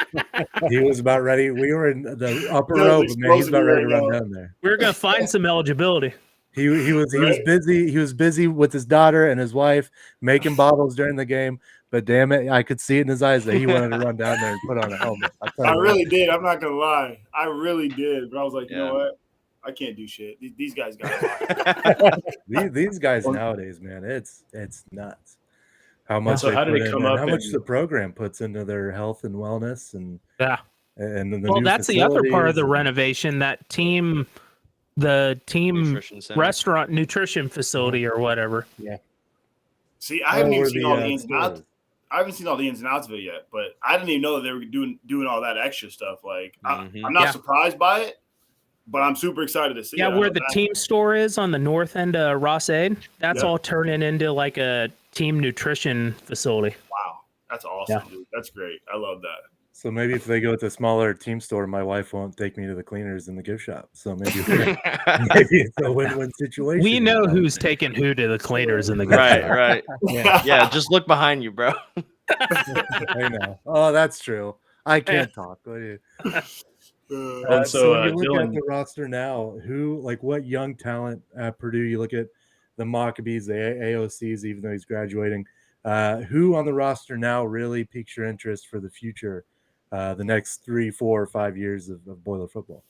He was about ready. We were in the upper rope, man. He was about ready to run down there. We were gonna find some eligibility. He was busy. He was busy with his daughter and his wife making bottles during the game. But damn it, I could see it in his eyes that he wanted to run down there and put on a helmet. I really did. I'm not gonna lie. I really did. But I was like, you know what? I can't do shit. These guys got it. These guys nowadays, man, it's nuts. How much how did it come up? How much the program puts into their health and wellness and that's the other part of the renovation. That team the team Nutrition center. restaurant nutrition facility or whatever. Yeah. See, I haven't even where seen the, all the ins and outs. stores. I haven't seen all the ins and outs of it yet, but I didn't even know that they were doing all that extra stuff. Like, I'm not Yeah. surprised by it, but I'm super excited to see. Yeah, it. where the team store is on the north end of Ross-Ade, that's Yeah. all turning into like a team nutrition facility. Wow, that's awesome, dude. That's great. I love that. So maybe if they go with a smaller team store, my wife won't take me to the cleaners in the gift shop. So maybe it's a win-win situation. We know who's taking who to the cleaners in the gift Right, shop. right. Yeah, just look behind you, bro. I know. Oh, that's true. I can't talk. What do you- And so so, when you look Dylan, at the roster now, what young talent at Purdue? You look at the Maccabees, the AOCs, even though he's graduating. Who on the roster now really piques your interest for the future, the next 3, 4, or 5 years of Boiler football?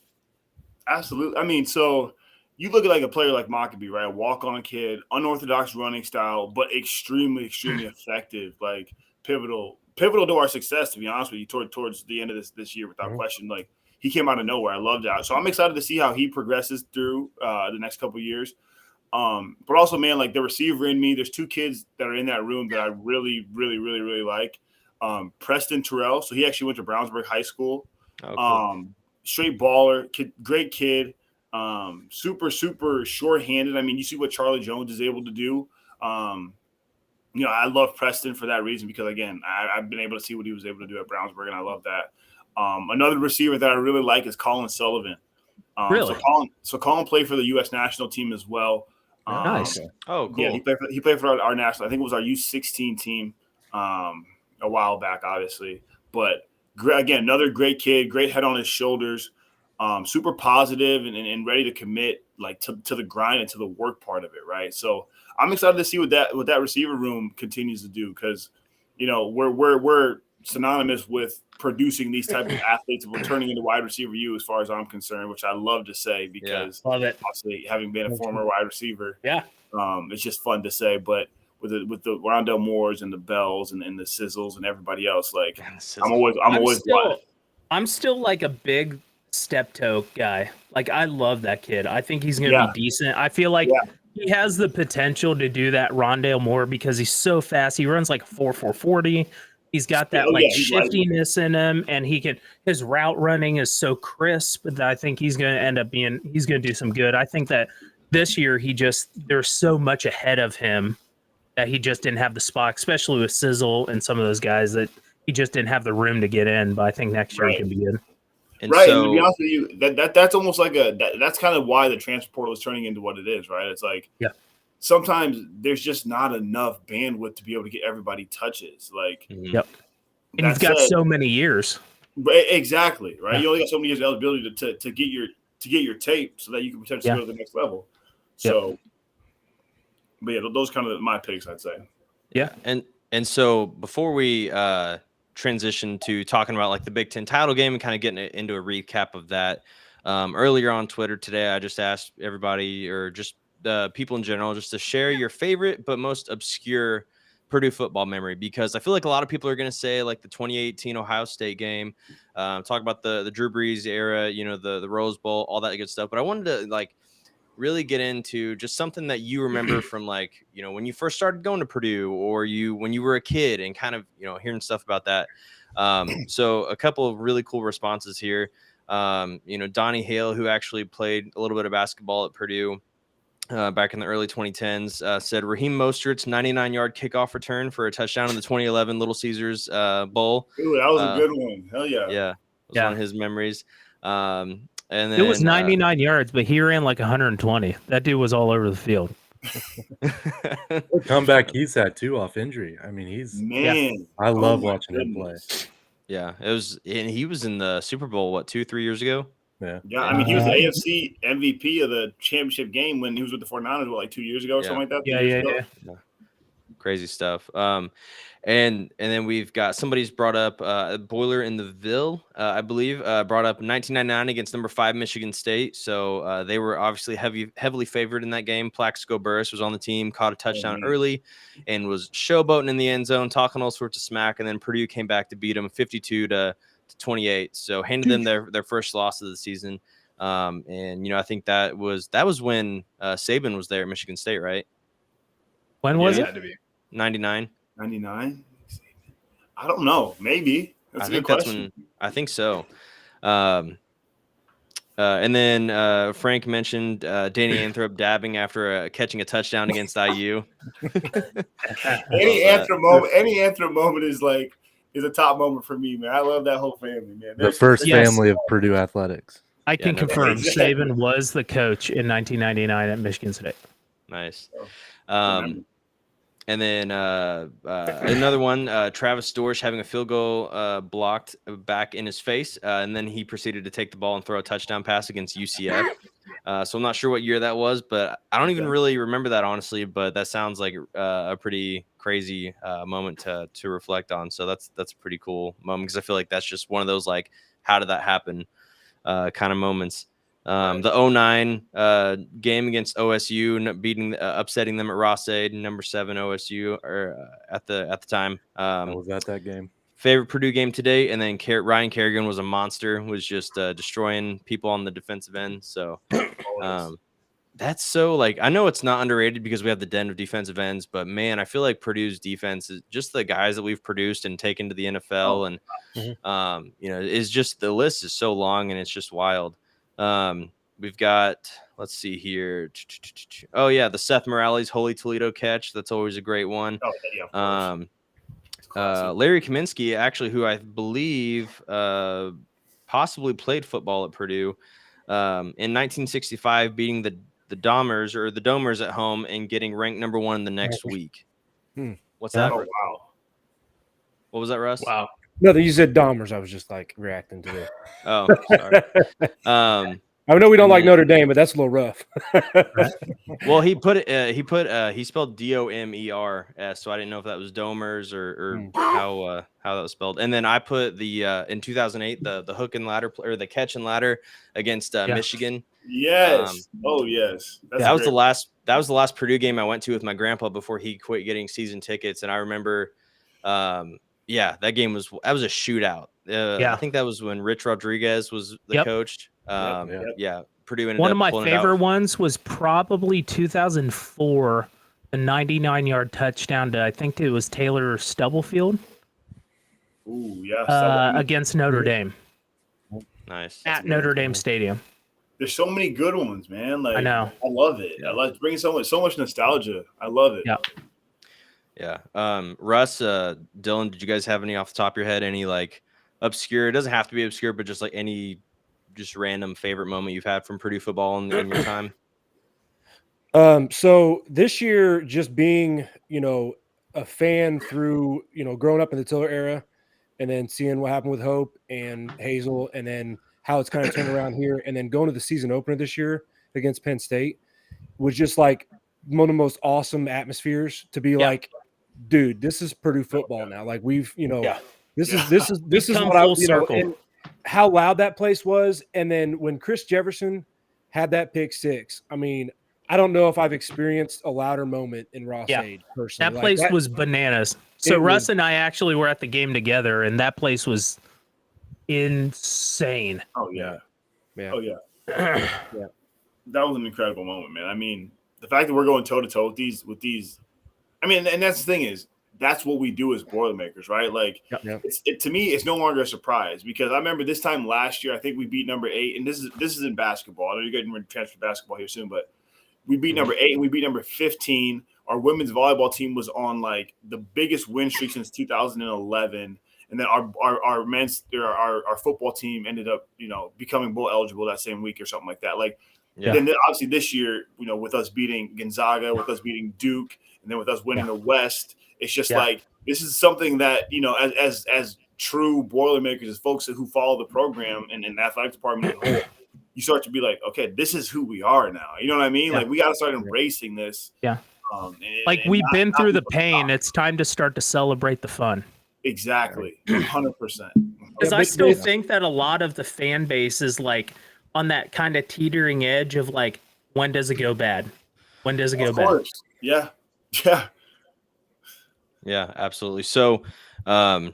Absolutely. I mean, so you look at like a player like Maccabee, right? Walk-on kid, unorthodox running style, but extremely effective. Like pivotal to our success. To be honest with you, towards the end of this year, without question. Like he came out of nowhere. I love that. So I'm excited to see how he progresses through the next couple of years. But also, man, like the receiver in me, there's 2 kids that are in that room that I really like. Preston Terrell. So he actually went to Brownsburg High School. Oh, cool. Straight baller, great kid. Super short-handed. I mean, you see what Charlie Jones is able to do. I love Preston for that reason because, again, I've been able to see what he was able to do at Brownsburg, and I love that. Another receiver that I really like is Colin Sullivan. Really? So Colin played for the U.S. national team as well. Nice. Oh, cool. Yeah, he played for our national. I think it was our U16 team a while back, obviously. But again, another great kid, great head on his shoulders, super positive and ready to commit like to the grind and to the work part of it, right? So I'm excited to see what that receiver room continues to do because, we're synonymous with producing these type of athletes. We're turning into wide receiver U as far as I'm concerned, which I love to say because Love it. obviously having been a former wide receiver, Yeah. it's just fun to say. But with the Rondell Moores and the Bells and the Sizzles and everybody else, like I'm still like a big step-toe guy. Like I love that kid. I think he's gonna be decent. I feel like he has the potential to do that Rondale Moore because he's so fast. He runs like a 4.40. He's got that shiftiness in him, and his route running is so crisp that I think he's gonna do some good. I think that this year there's so much ahead of him that he just didn't have the spot, especially with Sizzle and some of those guys that he just didn't have the room to get in. But I think next year he can be good. And right. So, and to be honest with you, that's almost like that's kind of why the transfer portal is turning into what it is, right? It's like sometimes there's just not enough bandwidth to be able to get everybody touches. Like, and he's got so many years. Exactly, right? You only got so many years of eligibility to get your tape so that you can potentially go to the next level. So, but yeah, those kind of my picks, I'd say. Yeah, and so before we transition to talking about like the Big Ten title game and kind of getting into a recap of that, earlier on Twitter today, I just asked everybody or just people in general just to share your favorite but most obscure Purdue football memory, because I feel like a lot of people are going to say like the 2018 Ohio State game, talk about the Drew Brees era, the Rose Bowl, all that good stuff. But I wanted to like really get into just something that you remember from like, when you first started going to Purdue or when you were a kid and kind of, hearing stuff about that. So a couple of really cool responses here. Donnie Hale, who actually played a little bit of basketball at Purdue back in the early 2010s, said Raheem Mostert's 99-yard kickoff return for a touchdown in the 2011 Little Caesars Bowl. Ooh, that was a good one. Hell yeah. Yeah. It was one of his memories. And then it was 99 yards, but he ran like 120. That dude was all over the field. Comeback he's had too off injury. I mean, I love watching him play. Yeah, and he was in the Super Bowl 2-3 years ago. Yeah. I mean, he was the AFC MVP of the championship game when he was with the 49ers, like 2 years ago or something like that. Yeah. Crazy stuff. And then we've got somebody's brought up Boiler in the Ville, I believe, brought up 1999 against number 5 Michigan State. So they were obviously heavily favored in that game. Plaxico Burress was on the team, caught a touchdown early, and was showboating in the end zone, talking all sorts of smack. And then Purdue came back to beat them 52-28. So handed them their first loss of the season. And I think that was when Saban was there at Michigan State, right? When was it? it? Had to be 99. 99. I don't know. Maybe. That's a good question. I think so. And then Frank mentioned Danny Anthrop dabbing after catching a touchdown against IU. Any Anthrop moment is a top moment for me, man. I love that whole family, man. The first family of Purdue athletics. I can confirm Saban was the coach in 1999 at Michigan State. Nice. And then another one, Travis Dorsch having a field goal blocked back in his face. And then he proceeded to take the ball and throw a touchdown pass against UCF. So I'm not sure what year that was, but I don't even really remember that, honestly. But that sounds like a pretty crazy moment to reflect on. So that's a pretty cool moment, because I feel like that's just one of those, like, how did that happen kind of moments. The 09 game against OSU, upsetting them at Ross-Ade, number 7 OSU, or at the time. I was at that game. Favorite Purdue game today, and then Ryan Kerrigan was a monster, was just destroying people on the defensive end. So that's so, like, I know it's not underrated because we have the den of defensive ends, but man, I feel like Purdue's defense is just the guys that we've produced and taken to the NFL, and is just, the list is so long and it's just wild. We've got, let's see here. Oh yeah, the Seth Morales Holy Toledo catch. That's always a great one. Larry Kaminsky, actually, who I believe possibly played football at Purdue, in 1965, beating the Domers at home and getting ranked number 1 the next week. What's that? Oh, wow. What was that, Russ? Wow. No, you said Domers. I was just like reacting to it. Oh, sorry. I know we don't like Notre Dame, but that's a little rough. Well, he spelled D-O-M-E-R-S, so I didn't know if that was Domers or how that was spelled. And then I put the in 2008 the hook and ladder, or the catch and ladder against Michigan. Yes. Yes. That was the last Purdue game I went to with my grandpa before he quit getting season tickets, and I remember that game was a shootout. I think that was when Rich Rodriguez was the coach. Purdue ended one up of my pulling it out. favorite ones was probably 2004, a 99-yard touchdown to, I think it was Taylor Stubblefield. Ooh, yeah. Against Notre Dame. Nice. At Notre Dame Stadium. There's so many good ones, man. Like, I know. I love it. I love bringing so much nostalgia. I love it. Yeah. Russ, Dylan, did you guys have any off the top of your head, any like obscure? It doesn't have to be obscure, but just like any just random favorite moment you've had from Purdue football in your time? So this year, just being, a fan through, growing up in the Tiller era, and then seeing what happened with Hope and Hazel, and then how it's kind of turned around here, and then going to the season opener this year against Penn State was just like one of the most awesome atmospheres to be like, dude, this is Purdue football now. Like we've, this is what I, and how loud that place was. And then when Chris Jefferson had that pick 6, I mean, I don't know if I've experienced a louder moment in Ross-Ade personally. That place was bananas. So Russ and I actually were at the game together, and that place was insane. Oh yeah. Oh yeah. Yeah. That was an incredible moment, man. I mean, the fact that we're going toe to toe with these, I mean, and that's the thing is, that's what we do as Boilermakers, right? Like, to me, it's no longer a surprise, because I remember this time last year, I think we beat number 8, and this is in basketball. I know you're getting ready to transfer basketball here soon, but we beat number 8 and we beat number 15. Our women's volleyball team was on like the biggest win streak since 2011, and then our men's our football team ended up becoming bowl eligible that same week or something like that. Like, then obviously this year, with us beating Gonzaga, with us beating Duke, and then with us winning the West. It's just like, this is something that, as true Boilermakers, as folks who follow the program and the athletic department, you start to be like, okay, this is who we are now. You know what I mean? Like, we got to start embracing this. Yeah. We've been through the pain. It's time to start to celebrate the fun. Exactly. 100%. Because I still think that a lot of the fan base is like on that kind of teetering edge of like, when does it go bad? When does it go bad? Yeah. Yeah. Yeah, absolutely. So, kind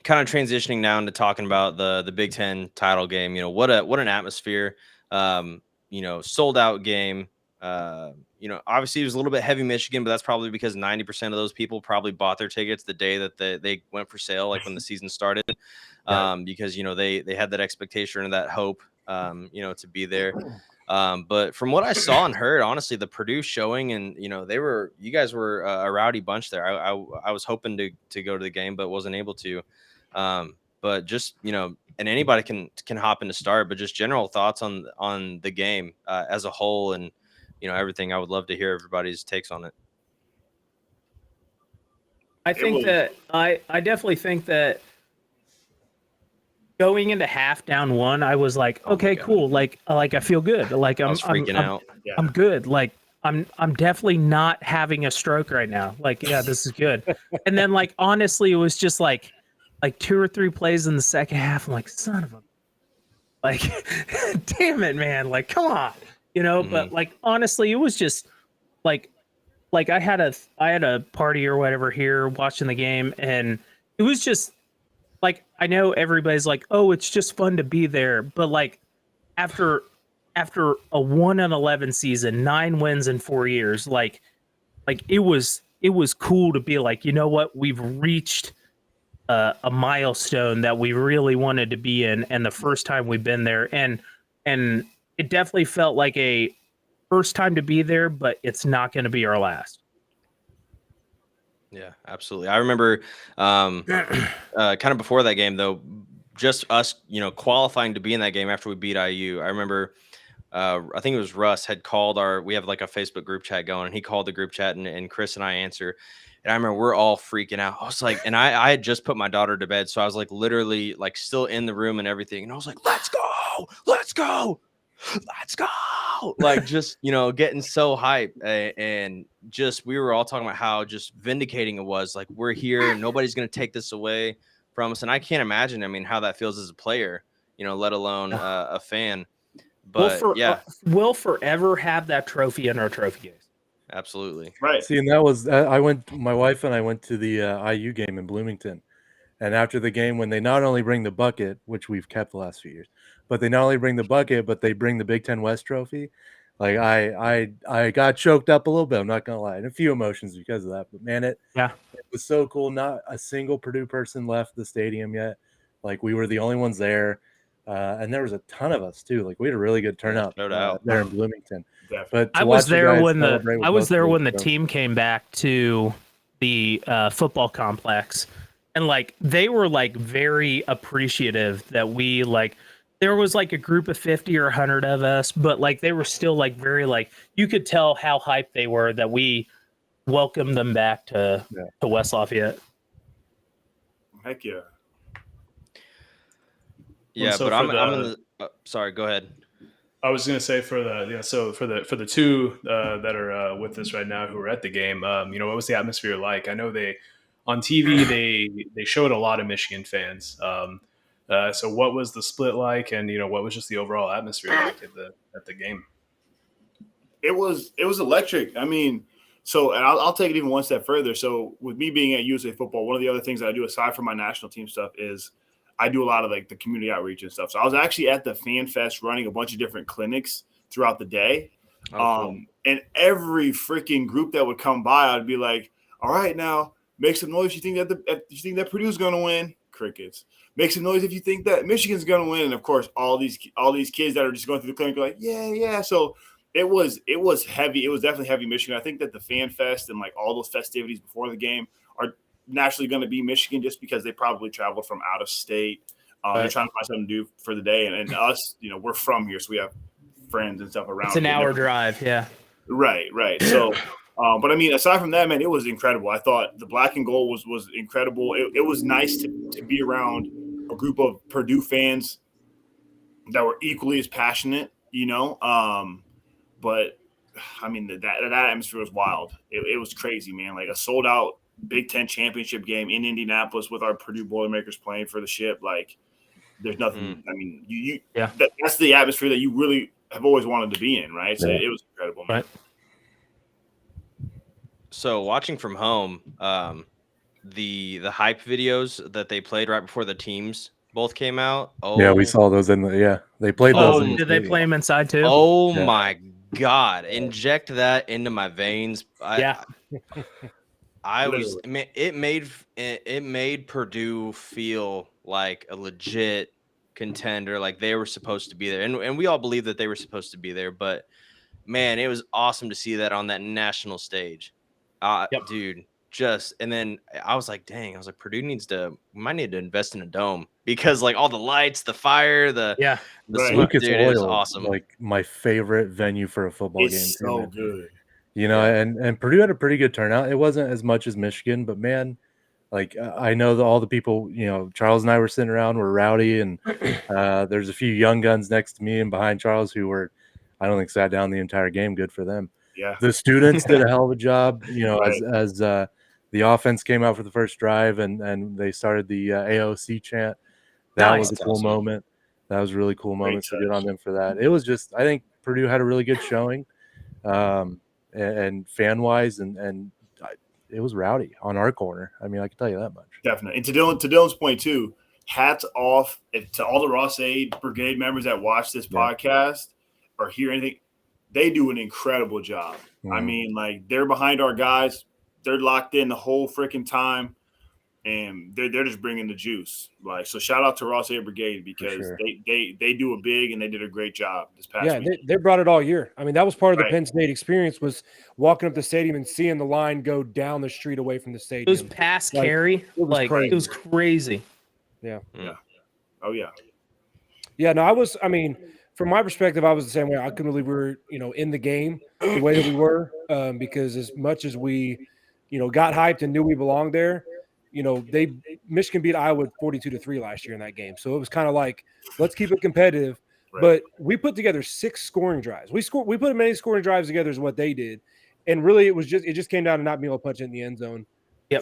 of transitioning now into talking about the Big Ten title game. What an atmosphere sold out game. Obviously it was a little bit heavy Michigan, but that's probably because 90% of those people probably bought their tickets the day that they went for sale, like when the season started, because, they had that expectation and that hope, to be there. But from what I saw and heard, honestly, the Purdue showing and, you guys were a rowdy bunch there. I was hoping to go to the game, but wasn't able to. But just, and anybody can hop in to start, but just general thoughts on the game as a whole and, everything. I would love to hear everybody's takes on it. I definitely think that going into half down 1, I was like, okay, cool. Like I feel good. Like I was freaking out. I'm good. Like I'm definitely not having a stroke right now. Like, yeah, this is good. And then like, honestly, it was just like 2 or 3 plays in the second half. I'm like, son of a, like, damn it, man. Like, come on, but like, honestly, it was just like I had a party or whatever here watching the game. And it was just like, I know everybody's like, oh, it's just fun to be there. But like after a 1-11 season, 9 wins in 4 years, like it was cool to be like, you know what, we've reached a milestone that we really wanted to be in, and the first time we've been there, and it definitely felt like a first time to be there, but it's not going to be our last. Yeah, absolutely. I remember kind of before that game, though, just us, qualifying to be in that game after we beat IU. I remember, I think it was Russ had called we have like a Facebook group chat going, and he called the group chat, and Chris and I answer. And I remember we're all freaking out. I was like, and I had just put my daughter to bed. So I was like literally like still in the room and everything. And I was like, let's go. Like just, getting so hyped. And just, we were all talking about how just vindicating it was. Like, we're here. Nobody's going to take this away from us. And I can't imagine, how that feels as a player, let alone a fan. But we'll forever have that trophy in our trophy case. Absolutely. Right. See, and that was my wife and I went to the IU game in Bloomington. And after the game, when they not only bring the bucket, which we've kept the last few years, but they not only bring the bucket, but they bring the Big Ten West trophy. Like I got choked up a little bit. I'm not gonna lie, and a few emotions because of that. But man, it was so cool. Not a single Purdue person left the stadium yet. Like, we were the only ones there, and there was a ton of us too. Like, we had a really good turnout there in Bloomington. But I was there when the team came back to the football complex, and like they were like very appreciative that we like. There was like a group of 50 or 100 of us, but like they were still like very like, you could tell how hyped they were that we welcomed them back to West Lafayette. Heck yeah. Yeah, so but I'm in the. Sorry, go ahead. I was going to say for the two that are with us right now who are at the game, what was the atmosphere like? I know on TV they showed a lot of Michigan fans. So what was the split like, and what was just the overall atmosphere like at the game? It was electric. I mean, so and I'll take it even one step further. So with me being at USA Football, one of the other things that I do aside from my national team stuff is I do a lot of like the community outreach and stuff. So I was actually at the Fan Fest running a bunch of different clinics throughout the day. Cool. And every freaking group that would come by, I'd be like, all right, now make some noise. You think that Purdue's going to win? Crickets. Make some noise if you think that Michigan's going to win. And of course, all these kids that are just going through the clinic are like, yeah. So it was heavy. It was definitely heavy Michigan. I think that the Fan Fest and like all those festivities before the game are naturally going to be Michigan just because they probably traveled from out of state. They're trying to find something to do for the day. And us, we're from here, so we have friends and stuff around. It's an hour drive. Yeah. Right. So, but I mean, aside from that, man, it was incredible. I thought the black and gold was incredible. It was nice to be around a group of Purdue fans that were equally as passionate, but I mean, that atmosphere was wild. It was crazy, man. Like a sold out Big Ten championship game in Indianapolis with our Purdue Boilermakers playing for the ship. Like, there's nothing. I mean, that's the atmosphere that you really have always wanted to be in, right? So it was incredible, man. Right. So watching from home, the hype videos that they played right before the teams both came out. Yeah, we Oh, saw those they played those in the Did they stadium. play him inside too? oh Yeah. my God! Inject that into my veins. Yeah. I was. Literally. It made Purdue feel like a legit contender, like they were supposed to be there, and we all believe that they were supposed to be there. But man, it was awesome to see that on that national stage. Yep. Dude, and then I was like, dang, I was like, we might need to invest in a dome because like all the lights, the fire, the Yeah. Right. smoke, Lucas dude, it was Oil, awesome. like my favorite venue for a football game It's too, so man. good. You know, Yeah. and Purdue had a pretty good turnout. It wasn't as much as Michigan, but man, like I know that all the people, Charles and I were sitting around, were rowdy, and there's a few young guns next to me and behind Charles who were, I don't think, sat down the entire game. Good for them. Yeah. The students did a hell of a job, Right. as the offense came out for the first drive and they started the AOC chant. That Nice. was a cool Awesome. moment. That was a really cool Great moment. So good touch. on them for that. It was just, I think Purdue had a really good showing, and fan wise, and it was rowdy on our corner. I mean, I can tell you that much. Definitely. And to Dylan's point too, hats off to all the Ross Aid Brigade members that watch this podcast or hear anything. They do an incredible job. I mean, like, they're behind our guys. They're locked in the whole freaking time, and they're just bringing the juice. Like, so shout out to Ross Aid Brigade because sure. they do a big and they did a great job this past week. They brought it all year. I mean, that was part of the Right. Penn State experience, was walking up the stadium and seeing the line go down the street away from the It stadium. was past Like, carry. it was Like crazy. it was crazy. Yeah. Yeah. Oh yeah. Yeah, no, I mean, from my perspective, I was the same way. I couldn't believe we were, in the game the way that we were, because as much as we, got hyped and knew we belonged there, Michigan beat Iowa 42-3 last year in that game. So it was kind of like, let's keep it competitive. Right. But we put together 6 scoring drives. We put as many scoring drives together as what they did. And really it just came down to not being able to punch it in the end zone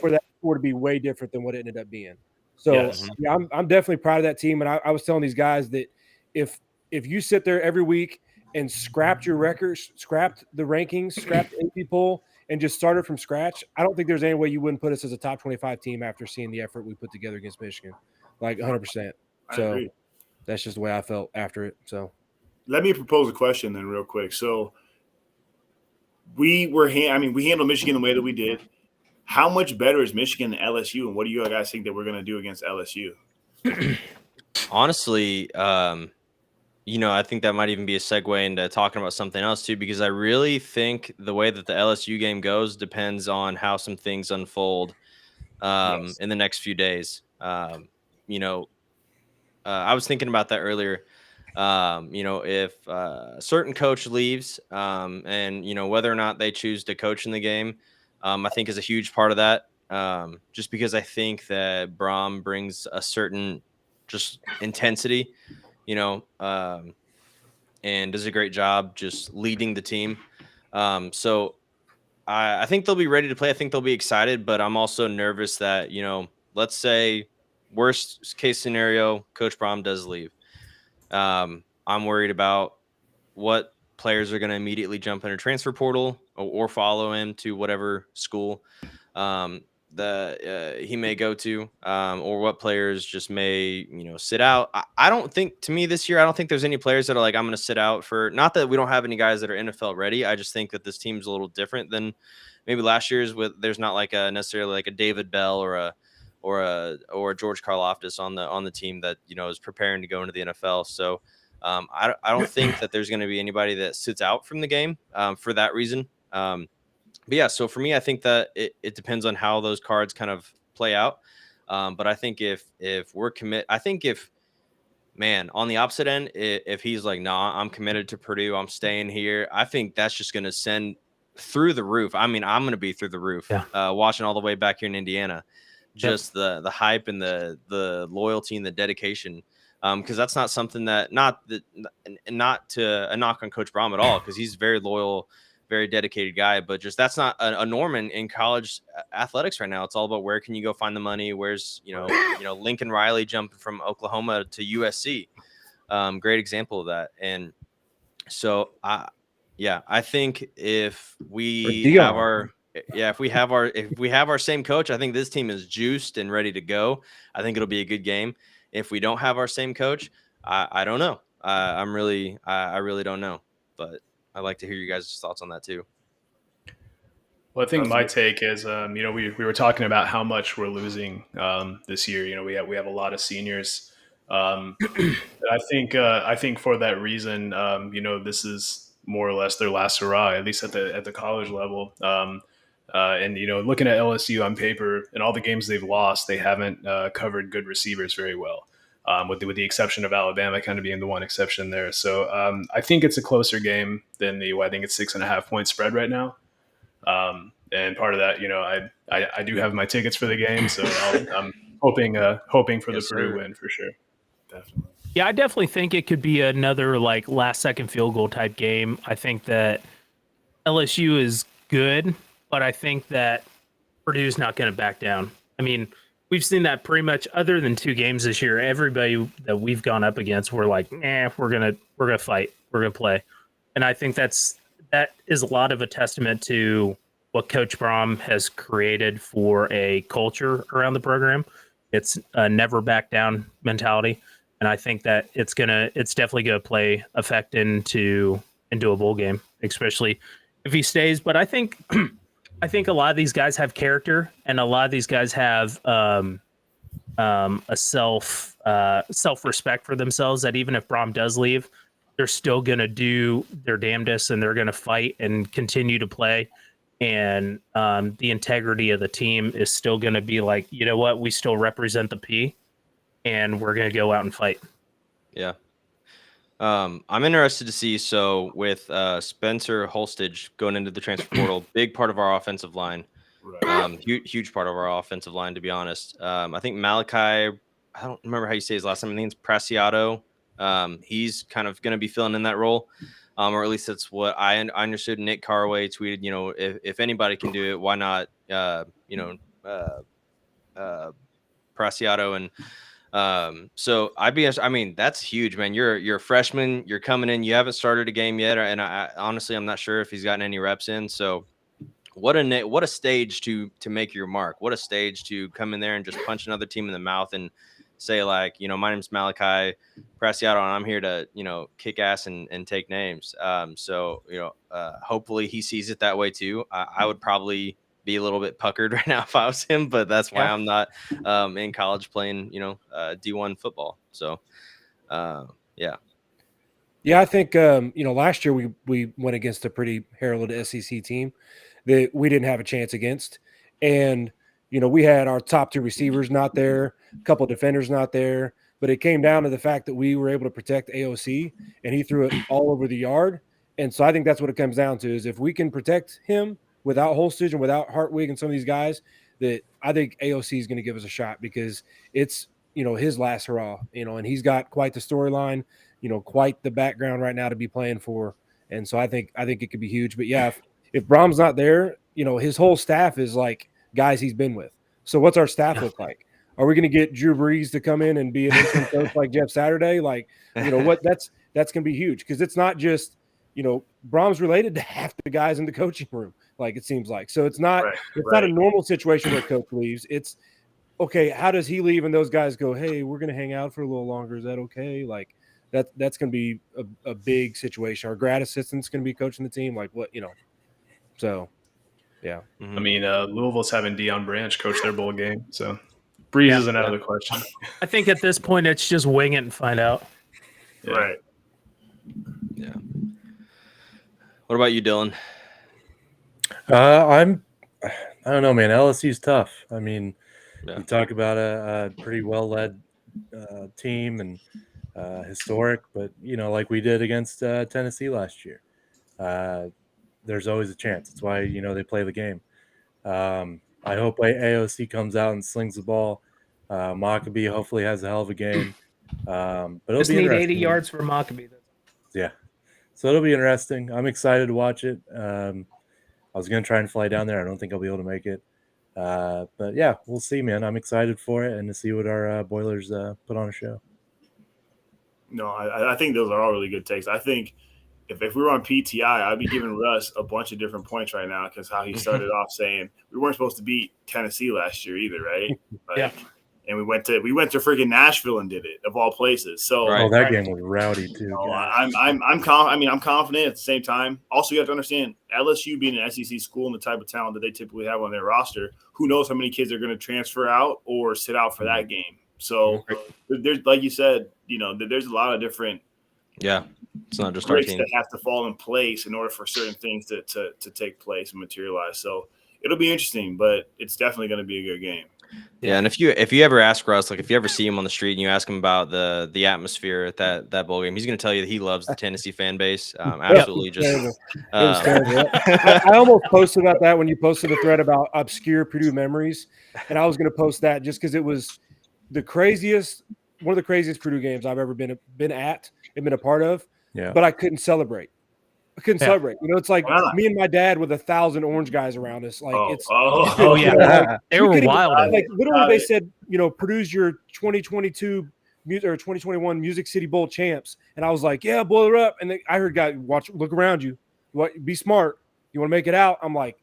for that score to be way different than what it ended up being. So Yes. yeah, I'm definitely proud of that team. And I was telling these guys that if you sit there every week and scrapped your records, scrapped the rankings, scrapped the AP poll, and just started from scratch, I don't think there's any way you wouldn't put us as a top 25 team after seeing the effort we put together against Michigan, like 100%. I So agree. that's just the way I felt after it. So Let me propose a question then real quick. So we handled Michigan the way that we did. How much better is Michigan than LSU, and what do you guys think that we're going to do against LSU? Honestly, I think that might even be a segue into talking about something else too, because I really think the way that the LSU game goes depends on how some things unfold Yes. in the next few days. I was thinking about that earlier. If a certain coach leaves, and whether or not they choose to coach in the game, I think is a huge part of that. Just because I think that Braum brings a certain just intensity, and does a great job just leading the team. So I think they'll be ready to play. I think they'll be excited, but I'm also nervous that, let's say worst case scenario, Coach Braum does leave. I'm worried about what players are going to immediately jump in a transfer portal or follow him to whatever school he may go to, or what players just may, sit out. I don't think, to me this year, I don't think there's any players that are like, I'm going to sit out for, not that we don't have any guys that are NFL ready. I just think that this team's a little different than maybe last year's there's not like necessarily like a David Bell or a George Karlaftis on the team that, is preparing to go into the NFL. So I don't think that there's going to be anybody that sits out from the game for that reason. But yeah, so for me, I think that it depends on how those cards kind of play out. But I think if we're on the opposite end, if he's like, nah, I'm committed to Purdue, I'm staying here, I think that's just going to send through the roof. I mean, I'm going to be through the roof watching all the way back here in Indiana. Just the hype and the loyalty and the dedication. Because that's not something that not to a knock on Coach Braum at all, because he's very loyal, very dedicated guy, but just that's not a norm in college athletics right now. It's all about where can you go find the money. Where's Lincoln Riley jumping from Oklahoma to USC, great example of that. And so I think if we have our same coach, I think this team is juiced and ready to go. I think it'll be a good game. if we don't have our same coach, I don't know. I really don't know. But I'd like to hear you guys' thoughts on that too. Well, I think my take is, we were talking about how much we're losing this year. We have a lot of seniors. I think for that reason, this is more or less their last hurrah, at least at the college level. And looking at LSU on paper and all the games they've lost, they haven't covered good receivers very well. With the exception of Alabama kind of being the one exception there. So I think it's a closer game than I think it's 6.5 point spread right now. And part of that, I do have my tickets for the game, so I'm hoping for the Purdue win for sure. Definitely. Yeah, I definitely think it could be another like last second field goal type game. I think that LSU is good, but I think that Purdue's not going to back down. I mean, we've seen that pretty much other than 2 games this year. Everybody that we've gone up against, we're like, we're gonna fight, we're gonna play. And I think that is a lot of a testament to what Coach Brom has created for a culture around the program. It's a never back down mentality. And I think that it's definitely gonna play effect into a bowl game, especially if he stays. But I think a lot of these guys have character, and a lot of these guys have a self-respect for themselves, that even if Brom does leave, they're still going to do their damnedest, and they're going to fight and continue to play. And the integrity of the team is still going to be like, you know what, we still represent the P, and we're going to go out and fight. Yeah. I'm interested to see, so with Spencer Holstage going into the transfer portal, big part of our offensive line, huge part of our offensive line, to be honest. I think Malachi, I don't remember how you say his last name. I think it's Preciado. He's kind of going to be filling in that role, or at least that's what I understood. Nick Carraway tweeted, if anybody can do it, why not, Preciado. And so I mean, that's huge, man. You're a freshman, you're coming in, you haven't started a game yet. And I honestly, I'm not sure if he's gotten any reps in. So what a stage to make your mark. What a stage to come in there and just punch another team in the mouth and say, like, my name's Malachi Preciado, and I'm here to, kick ass and take names. So, hopefully he sees it that way too. I would probably be a little bit puckered right now if I was him, but that's why I'm not in college playing, D1 football. So, yeah. Yeah, I think last year we went against a pretty heralded SEC team that we didn't have a chance against, and we had our top 2 receivers not there, a couple of defenders not there, but it came down to the fact that we were able to protect AOC, and he threw it all over the yard. And so I think that's what it comes down to, is if we can protect him without Holstage and without Hartwig and some of these guys, that I think AOC is going to give us a shot, because it's his last hurrah, and he's got quite the storyline, quite the background right now to be playing for. And so I think it could be huge. But yeah, if Brom's not there, his whole staff is like guys he's been with. So what's our staff look like? Are we going to get Drew Brees to come in and be an interim coach like Jeff Saturday? Like, what? That's going to be huge, because it's not just Brom's related to half the guys in the coaching room, like it seems like. So it's not not a normal situation where coach leaves. It's okay. How does he leave and those guys go, hey, we're going to hang out for a little longer? Is that okay? Like that's going to be a big situation. Our grad assistant's going to be coaching the team. Like what, So, yeah. I mean, Louisville's having Deion Branch coach their bowl game, so Breeze isn't out of the question. I think at this point it's just wing it and find out. Yeah. Right. Yeah. What about you, Dylan? I don't know, man. LSU's tough. I mean, you talk about a pretty well-led team and historic, but like we did against Tennessee last year, there's always a chance. That's why they play the game. I hope AOC comes out and slings the ball. Maccabee hopefully has a hell of a game. But it'll just be need 80 yards for Maccabee. Yeah. So it'll be interesting. I'm excited to watch it. I was going to try and fly down there. I don't think I'll be able to make it. But yeah, we'll see, man. I'm excited for it and to see what our Boilers put on a show. No, I think those are all really good takes. I think if we were on PTI, I'd be giving Russ a bunch of different points right now, because how he started off saying we weren't supposed to beat Tennessee last year either, right? Like, and we went to freaking Nashville and did it, of all places. So that game was rowdy too. I'm confident at the same time. Also, you have to understand LSU being an SEC school and the type of talent that they typically have on their roster. Who knows how many kids are going to transfer out or sit out for that game? So there's, like you said, there's a lot of different it's not just our bricks team that have to fall in place in order for certain things to take place and materialize. So it'll be interesting, but it's definitely going to be a good game. Yeah, and if you ever ask Russ, like if you ever see him on the street and you ask him about the atmosphere at that bowl game, he's going to tell you that he loves the Tennessee fan base. Absolutely, just I almost posted about that when you posted a thread about obscure Purdue memories, and I was going to post that just because it was one of the craziest Purdue games I've ever been at and been a part of. Yeah, but I couldn't celebrate. Celebrate. It's like me and my dad with 1,000 orange guys around us. Like they were wild. Like literally, they said, Purdue's your 2022 or 2021 Music City Bowl champs, and I was like, yeah, boil her up. And I heard guys look around you, be smart. You want to make it out? I'm like,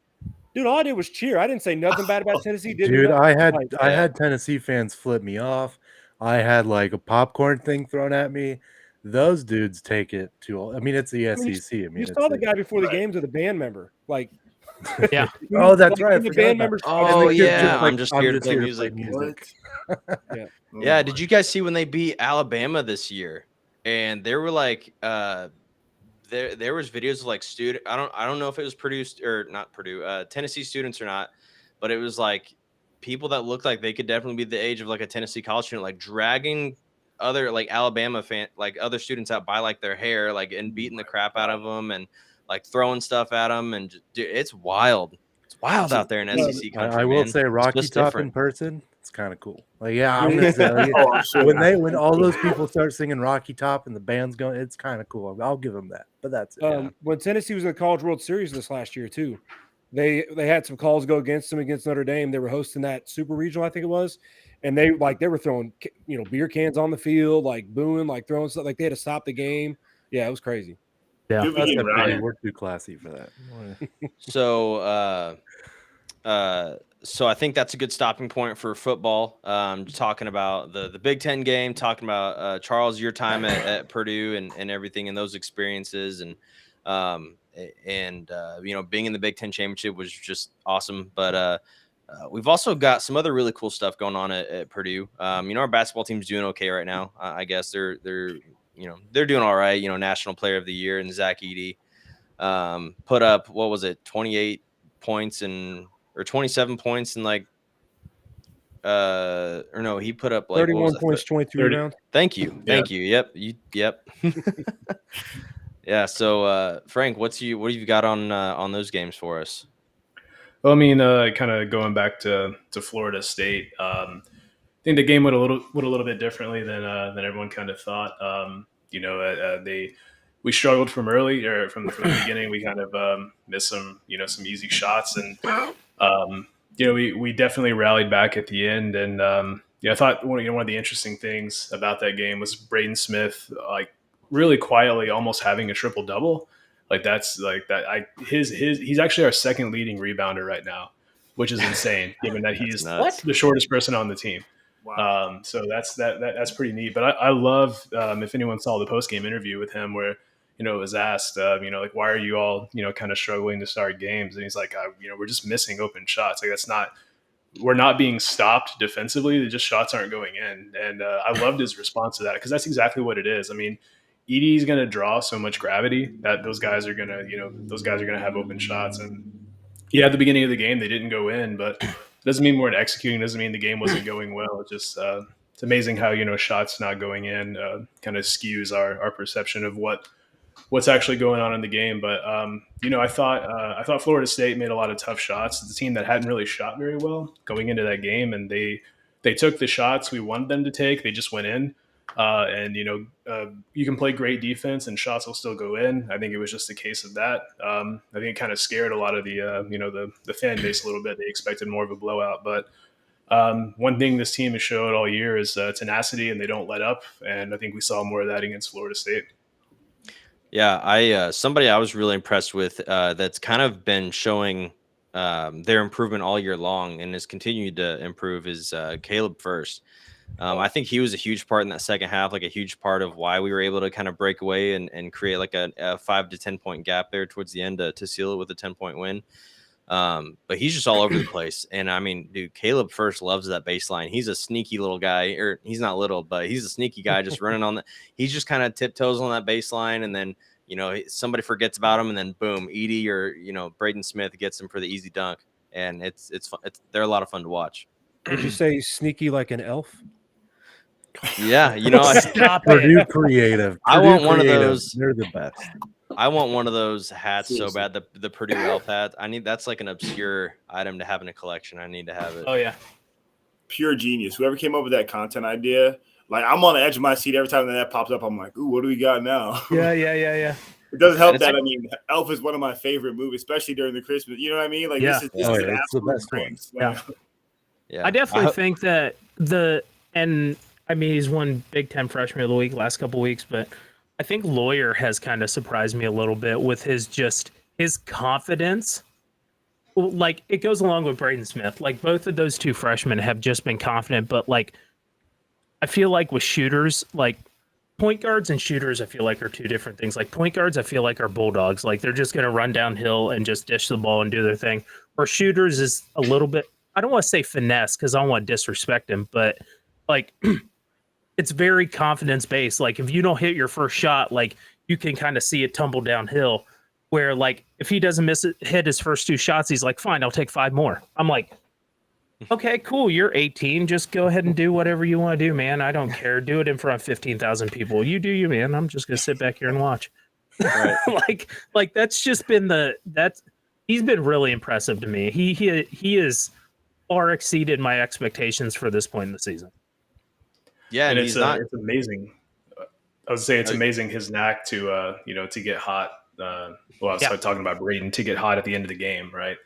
dude, all I did was cheer. I didn't say nothing bad about Tennessee. I had Tennessee fans flip me off. I had like a popcorn thing thrown at me. Those dudes take it to. I mean, it's the SEC. You saw the guy before the games with a band member, like. Yeah. Oh, that's right. The band members. Oh yeah. I'm just here to play music. Yeah. Did you guys see when they beat Alabama this year? And there were like, there was videos of like student. I don't know if it was Tennessee students or not, but it was like people that looked like they could definitely be the age of like a Tennessee college student, like dragging other like Alabama other students out by like their hair, like, and beating the crap out of them and like throwing stuff at them. And dude, it's wild. It's wild out there in SEC country. I will say Rocky Top in person, it's kind of cool. Like, yeah, I'm gonna say, when all those people start singing Rocky Top and the band's going, it's kind of cool. I'll give them that. But that's it. When Tennessee was in the College World Series this last year too, they had some calls go against them against Notre Dame. They were hosting that Super Regional, I think it was. And they were throwing, beer cans on the field, like booing, like throwing stuff. Like they had to stop the game. Yeah, it was crazy. Yeah, we're too classy for that. So I think that's a good stopping point for football. Talking about the Big Ten game, talking about Charles, your time at Purdue and everything and those experiences, and being in the Big Ten championship was just awesome. But we've also got some other really cool stuff going on at Purdue. Our basketball team's doing okay right now. I guess they're doing all right. National Player of the Year and Zach Edey put up, what was it, 28 points or 27 points in like he put up like 31 points, 23 rebounds. Thank you. Yep. Yeah. So Frank, what do you got on those games for us? Well, I mean, kind of going back to Florida State, I think the game went a little bit differently than everyone kind of thought. We struggled from early, or from the beginning. We kind of missed some easy shots, and we definitely rallied back at the end. And I thought one of the interesting things about that game was Braden Smith, like really quietly almost having a triple double. Like that's like that. He's actually our second leading rebounder right now, which is insane, given that he's the shortest person on the team. Wow. So that's pretty neat. But I love if anyone saw the post game interview with him, where it was asked, like, why are you all kind of struggling to start games? And he's like, we're just missing open shots. Like we're not being stopped defensively. Just shots aren't going in. And I loved his response to that, because that's exactly what it is. I mean, Edey's going to draw so much gravity that those guys are going to have open shots. And at the beginning of the game, they didn't go in, but it doesn't mean we weren't executing. It doesn't mean the game wasn't going well. It just, it's amazing how, shots not going in kind of skews our perception of what's actually going on in the game. But, I thought Florida State made a lot of tough shots. It's a team that hadn't really shot very well going into that game. And they took the shots we wanted them to take. They just went in. You can play great defense and shots will still go in. I think it was just a case of that. I think it kind of scared a lot of the fan base a little bit. They expected more of a blowout. But one thing this team has showed all year is tenacity, and they don't let up. And I think we saw more of that against Florida State. Yeah, somebody I was really impressed with that's kind of been showing their improvement all year long and has continued to improve is Caleb First. I think he was a huge part in that second half, like a huge part of why we were able to kind of break away and create like a 5 to 10 point gap there towards the end to seal it with a 10-point win. But he's just all over the place. And I mean, dude, Caleb First loves that baseline. He's a sneaky little guy, or he's not little, but he's a sneaky guy just running on he's just kind of tiptoes on that baseline. And then, somebody forgets about him and then boom, Edie or, Braden Smith gets him for the easy dunk. And it's fun. They're a lot of fun to watch. Would you say sneaky like an elf? Yeah, Stop Purdue it. creative. I Purdue want one of creative. those. They're the best. I want one of those hats so Seriously. bad. The Purdue elf hat. That's like an obscure item to have in a collection. I need to have it. Oh yeah. Pure genius. Whoever came up with that content idea, like I'm on the edge of my seat every time that pops up. I'm like, ooh, what do we got now? Yeah. It doesn't help that Elf is one of my favorite movies, especially during the Christmas. You know what I mean? Like Yeah. this is an it's the absolute best one. pranks. Yeah. Yeah, I definitely think that he's won Big Ten Freshman of the Week last couple weeks, but I think Lawyer has kind of surprised me a little bit with his confidence. Like it goes along with Braden Smith. Like both of those two freshmen have just been confident, but like I feel like with shooters, like point guards and shooters, I feel like are two different things. Like point guards, I feel like are bulldogs. Like they're just going to run downhill and just dish the ball and do their thing. Or shooters is a little bit, I don't want to say finesse because I don't want to disrespect him, but like it's very confidence based. Like if you don't hit your first shot, like you can kind of see it tumble downhill. Where like if he doesn't hit his first two shots, he's like, fine, I'll take 5 more. I'm like, okay, cool. You're 18. Just go ahead and do whatever you want to do, man. I don't care. Do it in front of 15,000 people. You do you, man. I'm just gonna sit back here and watch. Right. like that's just been he's been really impressive to me. He has far exceeded my expectations for this point in the season. Yeah, and and it's amazing. I would say it's amazing his knack to to get hot. I was talking about Braden to get hot at the end of the game, right?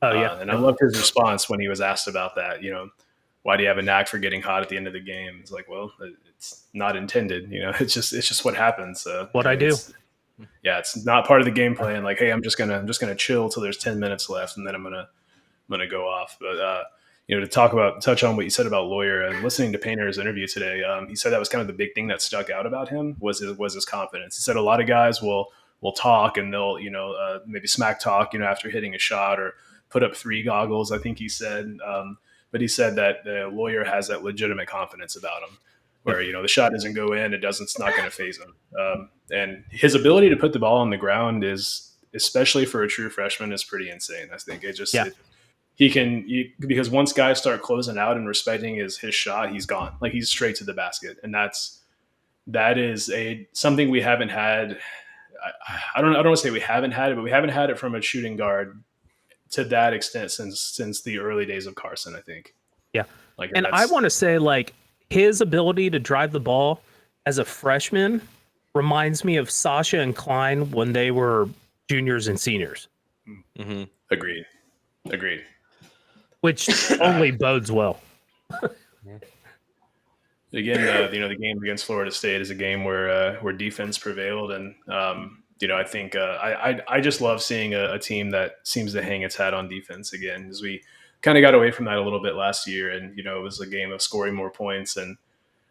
Oh yeah, and I loved his response when he was asked about that. Why do you have a knack for getting hot at the end of the game? It's like, well, it's not intended. It's just what happens. What I do. It's not part of the game plan. Like, hey, I'm just gonna chill till there's 10 minutes left, and then I'm gonna go off. But to touch on what you said about Lawyer and listening to Painter's interview today, he said that was kind of the big thing that stuck out about him was his confidence. He said a lot of guys will talk and they'll maybe smack talk after hitting a shot or put up 3 goggles, I think he said. But he said that the Lawyer has that legitimate confidence about him, where the shot doesn't go in, it's not going to phase him. And his ability to put the ball on the ground is, especially for a true freshman, is pretty insane. I think because once guys start closing out and respecting his shot, he's gone. Like he's straight to the basket, and that is something we haven't had. I don't want to say we haven't had it, but we haven't had it from a shooting guard to that extent since the early days of Carson, I think. Yeah. And I want to say like his ability to drive the ball as a freshman reminds me of Sasha and Klein when they were juniors and seniors. Mm-hmm. Agreed. Which only bodes well. Again, the game against Florida State is a game where defense prevailed, and I think I just love seeing a team that seems to hang its hat on defense again, as we kind of got away from that a little bit last year, and it was a game of scoring more points, and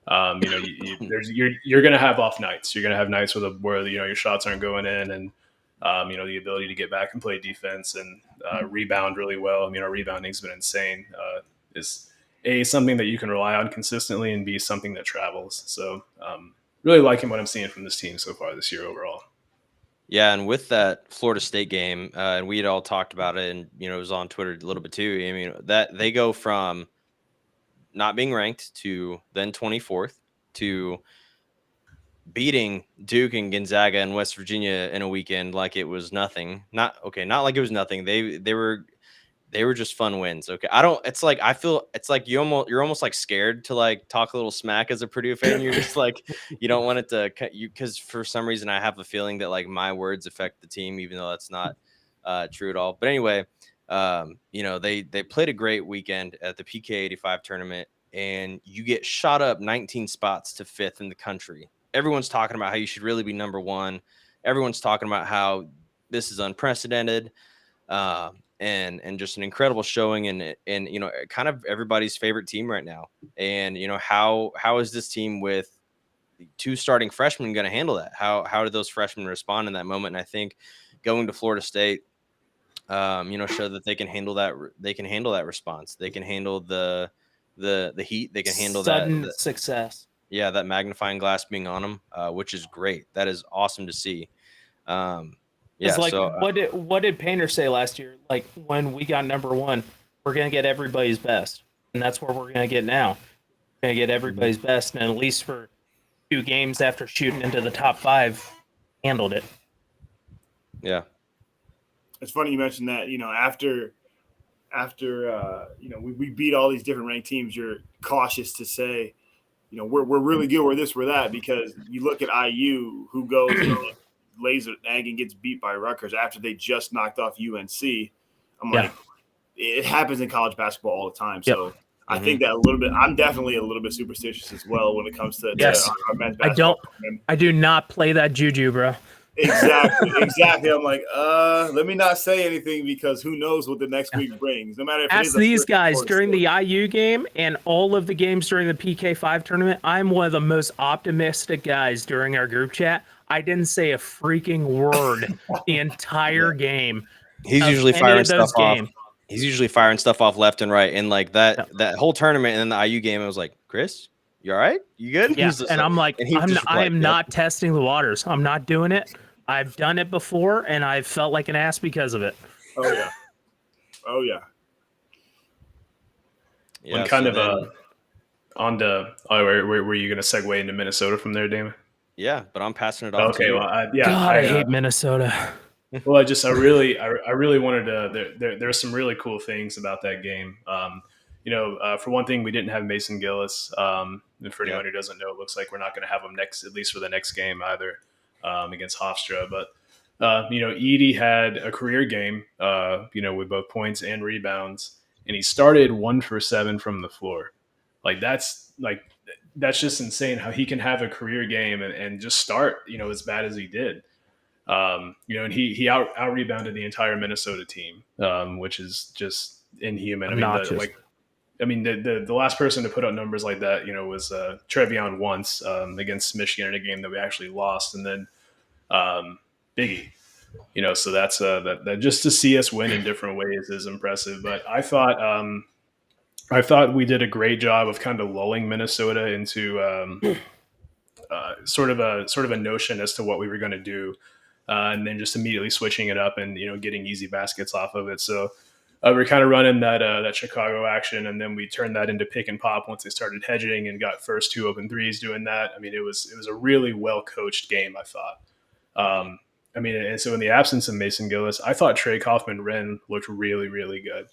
you're going to have off nights. You're going to have nights where your shots aren't going in, and the ability to get back and play defense and rebound really well. I mean, our rebounding's been insane. Is something that you can rely on consistently, and B, something that travels. So really liking what I'm seeing from this team so far this year overall. Yeah, and with that Florida State game, and we had all talked about it, and it was on Twitter a little bit too. I mean, that they go from not being ranked to then 24th to beating Duke and Gonzaga and West Virginia in a weekend like it was nothing. Not like it was nothing. They were just fun wins. Okay. I feel it's like you're almost like scared to like talk a little smack as a Purdue fan. You're just like, you don't want it to cut you. Cause for some reason I have a feeling that like my words affect the team, even though that's not true at all. But anyway, they played a great weekend at the PK 85 tournament, and you get shot up 19 spots to 5th in the country. Everyone's talking about how you should really be number 1. Everyone's talking about how this is unprecedented. and just an incredible showing, and you know, kind of everybody's favorite team right now. And you know, how is this team with 2 starting freshmen going to handle that? How do those freshmen respond in that moment? And I think going to Florida State, you know, show that they can handle that. They can handle that response. They can handle the heat. They can handle sudden success. Yeah, that magnifying glass being on them, which is great. That is awesome to see. Yeah. Like, so what did Painter say last year? Like, when we got number 1, we're gonna get everybody's best, and that's what we're gonna get now. We're gonna get everybody's best, and at least for 2 games after shooting into the top 5, handled it. Yeah. It's funny you mentioned that. You know, after you know, we beat all these different ranked teams, you're cautious to say, you know, we're really good, we're this, we're that, because you look at IU, who goes and lays an egg and gets beat by Rutgers after they just knocked off UNC. I'm like, it happens in college basketball all the time. So I think that a little bit. I'm definitely a little bit superstitious as well when it comes to, our men's basketball. I do not play that juju, bro. Exactly. I'm like, let me not say anything, because who knows what the next week brings. No matter if ask these guys during the IU game and all of the games during the PK5 tournament. I'm one of the most optimistic guys during our group chat. I didn't say a freaking word the entire game. He's usually firing stuff off. He's usually firing stuff off left and right. And like that whole tournament and then the IU game, I was like, Chris, you all right? You good? Yeah. And I'm like, I am not testing the waters. I'm not doing it. I've done it before, and I've felt like an ass because of it. Oh yeah. Yeah. One kind of on to were you going to segue into Minnesota from there, Damon? Yeah, but I'm passing it off. Okay, to you. well, I hate Minnesota. Well, I really wanted to. There's some really cool things about that game. You know, for one thing, we didn't have Mason Gillis. And for anyone who doesn't know, it looks like we're not going to have him next, at least for the next game either, against Hofstra. But you know, Edey had a career game. You know, with both points and rebounds, and he started 1 for 7 from the floor. That's just insane how he can have a career game and just start, you know, as bad as he did. You know, and he out rebounded the entire Minnesota team, which is just inhuman. I mean, the last person to put up numbers like that, you know, was Trevion once against Michigan in a game that we actually lost, and then Biggie. You know, so that's that just to see us win in different ways is impressive. But I thought we did a great job of kind of lulling Minnesota into sort of a notion as to what we were going to do, and then just immediately switching it up and, you know, getting easy baskets off of it. So we're kind of running that Chicago action, and then we turned that into pick and pop once they started hedging and got first 2 open threes doing that. I mean, it was a really well coached game, I thought. I mean, and so in the absence of Mason Gillis, I thought Trey Kaufman-Renn looked really, really good.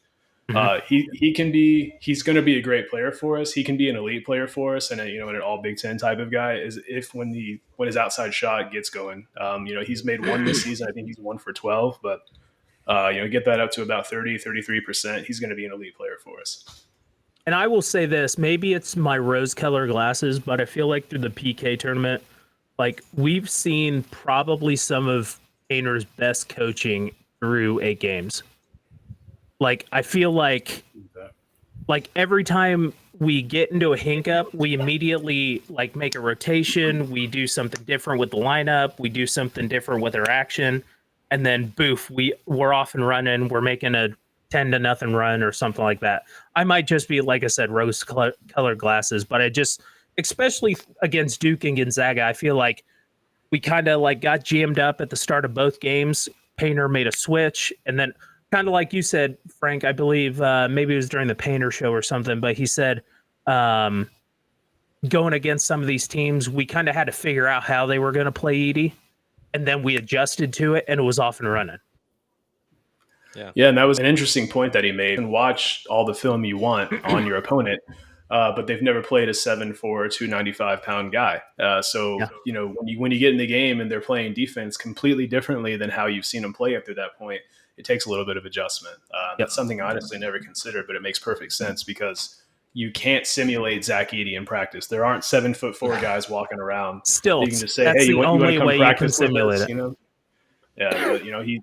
He's going to be a great player for us. He can be an elite player for us, and you know, an all Big Ten type of guy is if when his outside shot gets going. You know, he's made 1 this season. I think he's 1 for 12, but you know, get that up to about 33%. He's going to be an elite player for us. And I will say this, maybe it's my rose-colored glasses, but I feel like through the PK tournament, like, we've seen probably some of Painter's best coaching through 8 games. Like, I feel like every time we get into a hiccup, we immediately like make a rotation. We do something different with the lineup. We do something different with our action, and then boof, we're off and running. We're making a 10-0 run or something like that. I might just be, like I said, rose-colored glasses, but I just, especially against Duke and Gonzaga, I feel like we kind of like got jammed up at the start of both games. Painter made a switch, and then, kind of like you said, Frank, I believe maybe it was during the Painter show or something, but he said going against some of these teams, we kind of had to figure out how they were going to play Edey, and then we adjusted to it, and it was off and running. Yeah, and that was an interesting point that he made. You can watch all the film you want on your opponent, but they've never played a 7'4", 295-pound guy. You know, when you get in the game and they're playing defense completely differently than how you've seen them play up to that point, it takes a little bit of adjustment. That's something I honestly never considered, but it makes perfect sense because you can't simulate Zach Edey in practice. There aren't 7'4" guys walking around. Still, you can just say, that's "Hey, you the want to only come way you can practice with simulate us?" it. You know? Yeah, but you know, he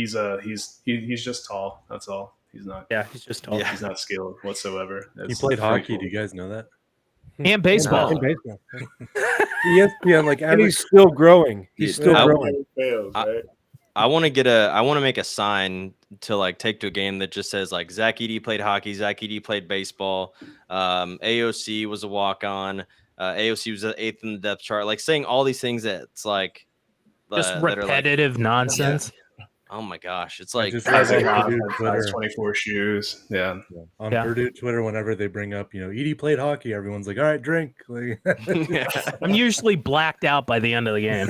he's just tall. That's all. He's not. Yeah, he's just tall. Yeah. He's not skilled whatsoever. He That's played pretty hockey. cool. Do you guys know that? And baseball. And baseball. ESPN, like, And he's still growing. He's Dude, still I- growing. I want to make a sign to like take to a game that just says like Zach Edey played hockey, Zach Edey played baseball, AOC was a walk-on, AOC was the 8th in the depth chart, like saying all these things that's like Just that are like, repetitive nonsense. oh my gosh, it's I like just Has read a on lot Purdue of Twitter. size 24 shoes. Yeah. On Yeah. Purdue Twitter, whenever they bring up, Edey played hockey, everyone's like, all right, drink. Like, I'm usually blacked out by the end of the game.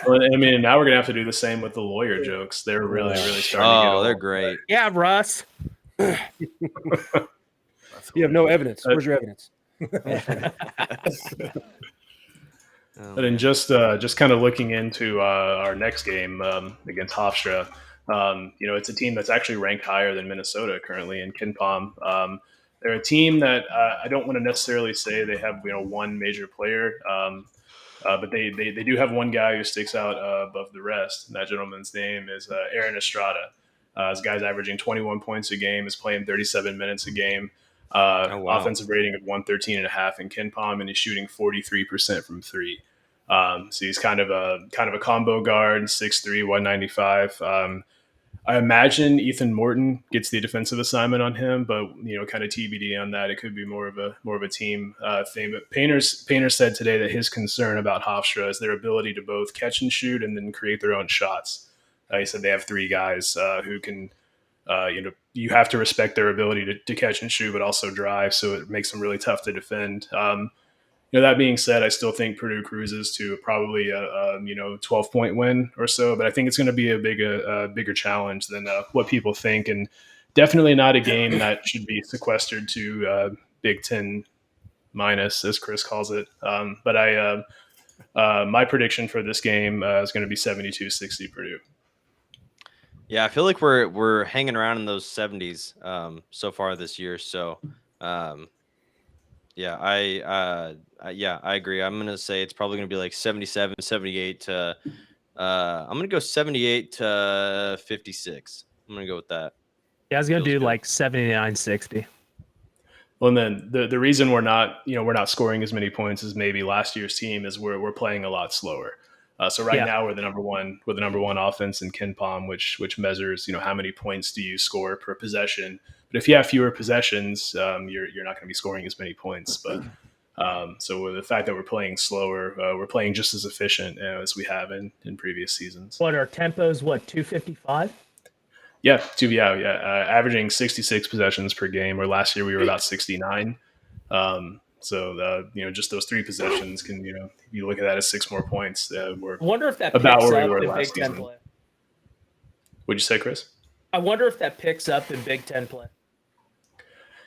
Well, I mean, now we're gonna have to do the same with the lawyer jokes. They're really starting to get old. they're great. Yeah, Russ. You have no evidence. Where's your evidence? But in just kind of looking into our next game against Hofstra, it's a team that's actually ranked higher than Minnesota currently in KenPom. They're a team that I don't want to necessarily say they have one major player, but they do have one guy who sticks out above the rest. And that gentleman's name is Aaron Estrada. This guy's averaging 21 points a game, is playing 37 minutes a game. Offensive rating of 113.5 in KenPom, and he's shooting 43% from three. So he's kind of a combo guard, 6'3", 195. I imagine Ethan Morton gets the defensive assignment on him, but kind of TBD on that. It could be more of a team thing. But Painter said today that his concern about Hofstra is their ability to both catch and shoot and then create their own shots. He said they have three guys who can. You have to respect their ability to catch and shoot, but also drive. So it makes them really tough to defend. That being said, I still think Purdue cruises to probably a 12-point win or so, but I think it's going to be a bigger challenge than what people think, and definitely not a game that should be sequestered to Big Ten minus, as Chris calls it. But my prediction for this game is going to be 72-60 Purdue. Yeah, I feel like we're hanging around in those 70s so far this year. So, yeah, I agree. I'm gonna say it's probably gonna be like 77, 78 to. I'm gonna go 78 to 56. I'm gonna go with that. Yeah, I was gonna Feels do good. like 79-60. Well, and then the reason we're not scoring as many points as maybe last year's team is we're playing a lot slower. So now we're the number one offense in KenPom, which measures how many points do you score per possession. But if you have fewer possessions, you're not going to be scoring as many points. But so with the fact that we're playing slower, we're playing just as efficient as we have in previous seasons. What our tempo's 255? Yeah, averaging 66 possessions per game. Where last year we were about 69. So just those three possessions can you look at that as 6 more points. We're I wonder if that about picks where we up were in last Big Ten season. play. What'd you say, Chris? I wonder if that picks up in Big Ten play.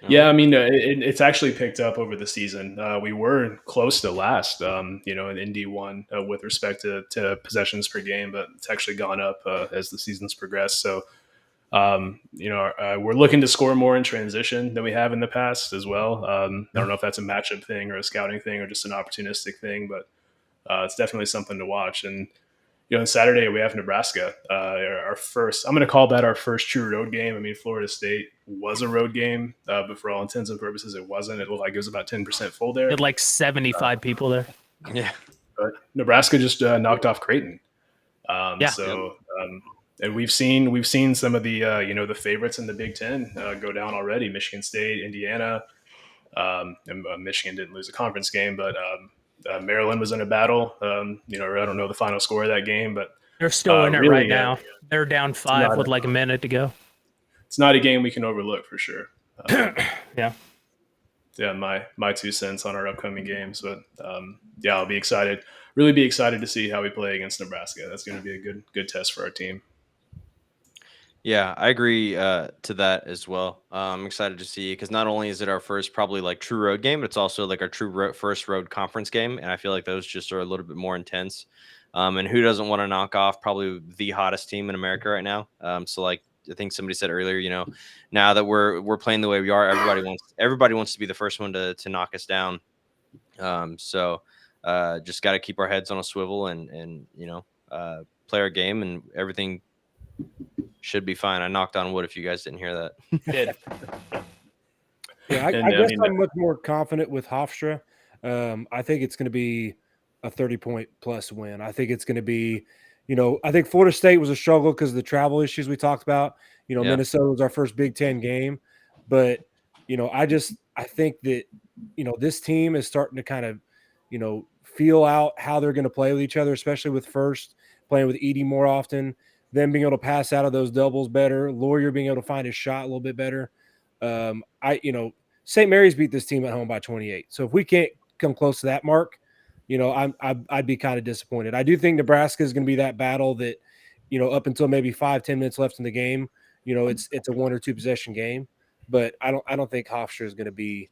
Yeah, I mean, it's actually picked up over the season. We were close to last, in D1 with respect to possessions per game, but it's actually gone up as the season's progressed. So, we're looking to score more in transition than we have in the past as well. I don't know if that's a matchup thing or a scouting thing or just an opportunistic thing, but it's definitely something to watch. And on Saturday we have Nebraska, our first. I'm going to call that our first true road game. I mean, Florida State was a road game, but for all intents and purposes, it wasn't. It looked like it was about 10% full there. You had like 75 people there. Yeah, but Nebraska just knocked off Creighton. Yeah. And we've seen some of the the favorites in the Big Ten go down already. Michigan State, Indiana, and Michigan didn't lose a conference game, but Maryland was in a battle. I don't know the final score of that game, but They're still in it really, right now. They're down 5 with like a minute to go. It's not a game we can overlook for sure. Yeah. Yeah, my 2 cents on our upcoming games, but I'll be excited. Really be excited to see how we play against Nebraska. That's going to be a good test for our team. Yeah, I agree to that as well. I'm excited to see because not only is it our first probably like true road game, but it's also like our first road conference game, and I feel like those just are a little bit more intense. And who doesn't want to knock off probably the hottest team in America right now? So like I think somebody said earlier, now that we're playing the way we are, everybody wants to be the first one to knock us down. So just got to keep our heads on a swivel and play our game, and everything should be fine. I knocked on wood if you guys didn't hear that. Did. Yeah, I guess I'm much more confident with Hofstra. I think it's going to be a 30-point plus win. I think it's going to be, I think Florida State was a struggle because of the travel issues we talked about. Minnesota was our first Big Ten game. But, I think that, this team is starting to kind of, feel out how they're going to play with each other, especially with First playing with Edey more often, them being able to pass out of those doubles better, Lawyer being able to find his shot a little bit better. St. Mary's beat this team at home by 28. So if we can't come close to that mark, I'd be kind of disappointed. I do think Nebraska is going to be that battle that, up until maybe 5-10 minutes left in the game, it's a 1 or 2 possession game. But I don't think Hofstra is going to be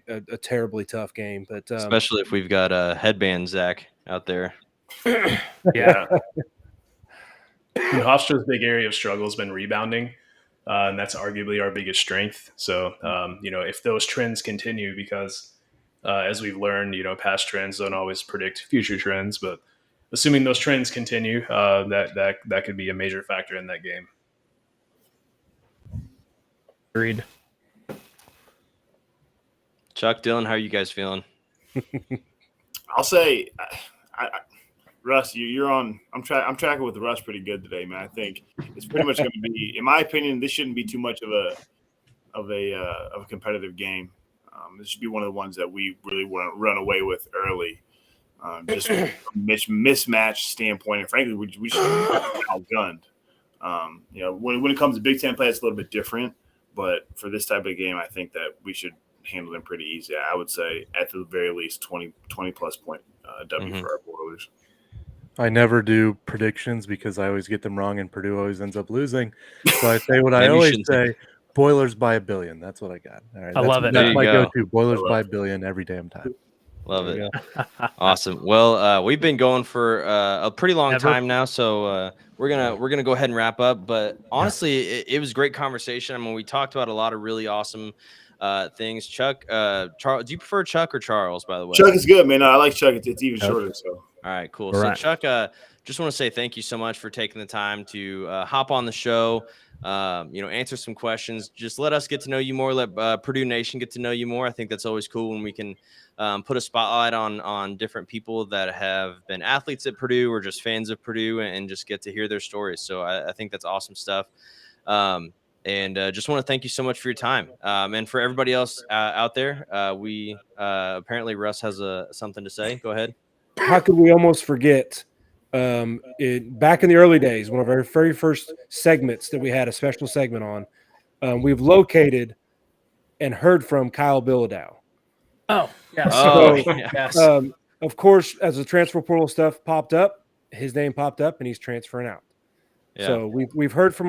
a terribly tough game. But especially if we've got a headband Zach out there. Yeah. Hofstra's big area of struggle has been rebounding. And that's arguably our biggest strength. So, if those trends continue, because as we've learned, past trends don't always predict future trends, but assuming those trends continue, that could be a major factor in that game. Agreed. Chuck, Dylan, how are you guys feeling? I'll say, Russ, you're on. I'm tracking with Russ pretty good today, man. I think it's pretty much going to be, in my opinion, this shouldn't be too much of a competitive game. This should be one of the ones that we really want to run away with early, just from a mismatch standpoint. And frankly, we should be outgunned. When it comes to Big Ten play, it's a little bit different. But for this type of game, I think that we should handle them pretty easy. I would say at the very least 20 plus point W for our Boilers. I never do predictions because I always get them wrong and Purdue always ends up losing. So I say what I always say, Boilers by 1 billion. That's what I got. All right, I love it. That's my go-to. Boilers by 1 billion every damn time. Love it. Awesome. Well, we've been going for a pretty long time now, so we're gonna go ahead and wrap up. But honestly, it was a great conversation. I mean, we talked about a lot of really awesome things. Chuck, Charles, do you prefer Chuck or Charles? By the way, Chuck is good, man. I like Chuck. It's even shorter. So all right, cool. All right. So Chuck, just want to say thank you so much for taking the time to hop on the show. Answer some questions. Just let us get to know you more. Let Purdue Nation get to know you more. I think that's always cool when we can put a spotlight on different people that have been athletes at Purdue or just fans of Purdue and just get to hear their stories. So I think that's awesome stuff. And just want to thank you so much for your time. And for everybody else out there, we apparently Russ has something to say. Go ahead. How could we almost forget? Back in the early days, one of our very first segments that we had a special segment on, we've located and heard from Kyle Bilodeau. Oh, yes. Yes. Of course, as the transfer portal stuff popped up, his name popped up and he's transferring out. Yeah. So we've heard from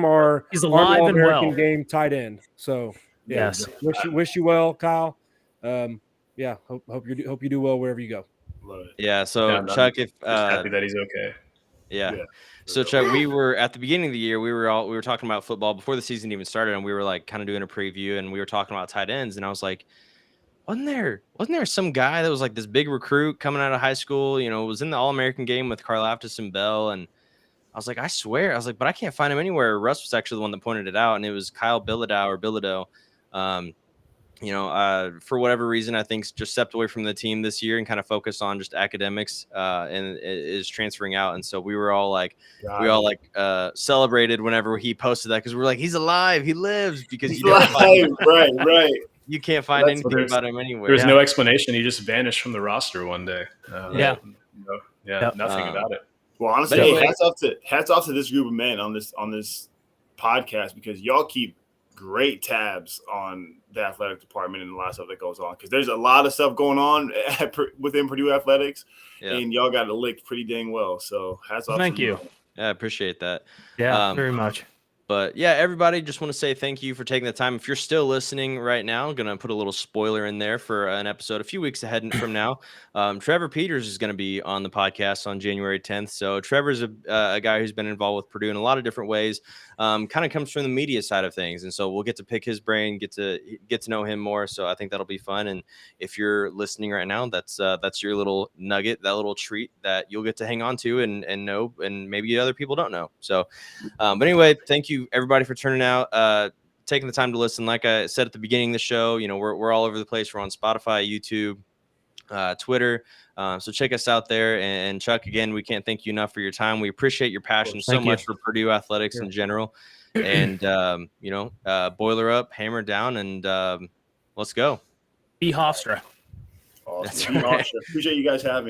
he's alive and well. Game tight end. So yes, wish you well, Kyle. Hope you do well wherever you go. Love it. Yeah. So Chuck, if happy that he's okay. Yeah. So Chuck, we were at the beginning of the year, we were talking about football before the season even started, and we were like kind of doing a preview, and we were talking about tight ends, and I was like, wasn't there some guy that was like this big recruit coming out of high school, was in the All-American game with Karlaftis and Bell, and I was like, I swear, but I can't find him anywhere. Russ was actually the one that pointed it out, and it was Kyle Bilodeau. For whatever reason, I think just stepped away from the team this year and kind of focused on just academics and is transferring out. And so we were all like, celebrated whenever he posted that because we're like, he's alive, he lives, because you don't find right. You can't find anything about him anywhere. There's no explanation. He just vanished from the roster one day. Nothing about it. Well, honestly, hats off to this group of men on this podcast because y'all keep great tabs on the athletic department and a lot of stuff that goes on because there's a lot of stuff going on within Purdue athletics, and y'all got it licked pretty dang well. So hats off. Thank you. Yeah, I appreciate that. Yeah, very much. But yeah, everybody, just want to say thank you for taking the time. If you're still listening right now, I'm going to put a little spoiler in there for an episode a few weeks ahead from now. Trevor Peters is going to be on the podcast on January 10th. So Trevor's a guy who's been involved with Purdue in a lot of different ways, kind of comes from the media side of things. And so we'll get to pick his brain, get to know him more. So I think that'll be fun. And if you're listening right now, that's your little nugget, that little treat that you'll get to hang on to and know, and maybe other people don't know. So, but anyway, thank you everybody for turning out, taking the time to listen. Like I said at the beginning of the show, we're all over the place. We're on Spotify, YouTube, Twitter. So check us out there. And Chuck, again, we can't thank you enough for your time. We appreciate your passion so much for Purdue athletics in general. And, boiler up, hammer down, and let's go. Be Hofstra. Awesome. Appreciate you guys having me.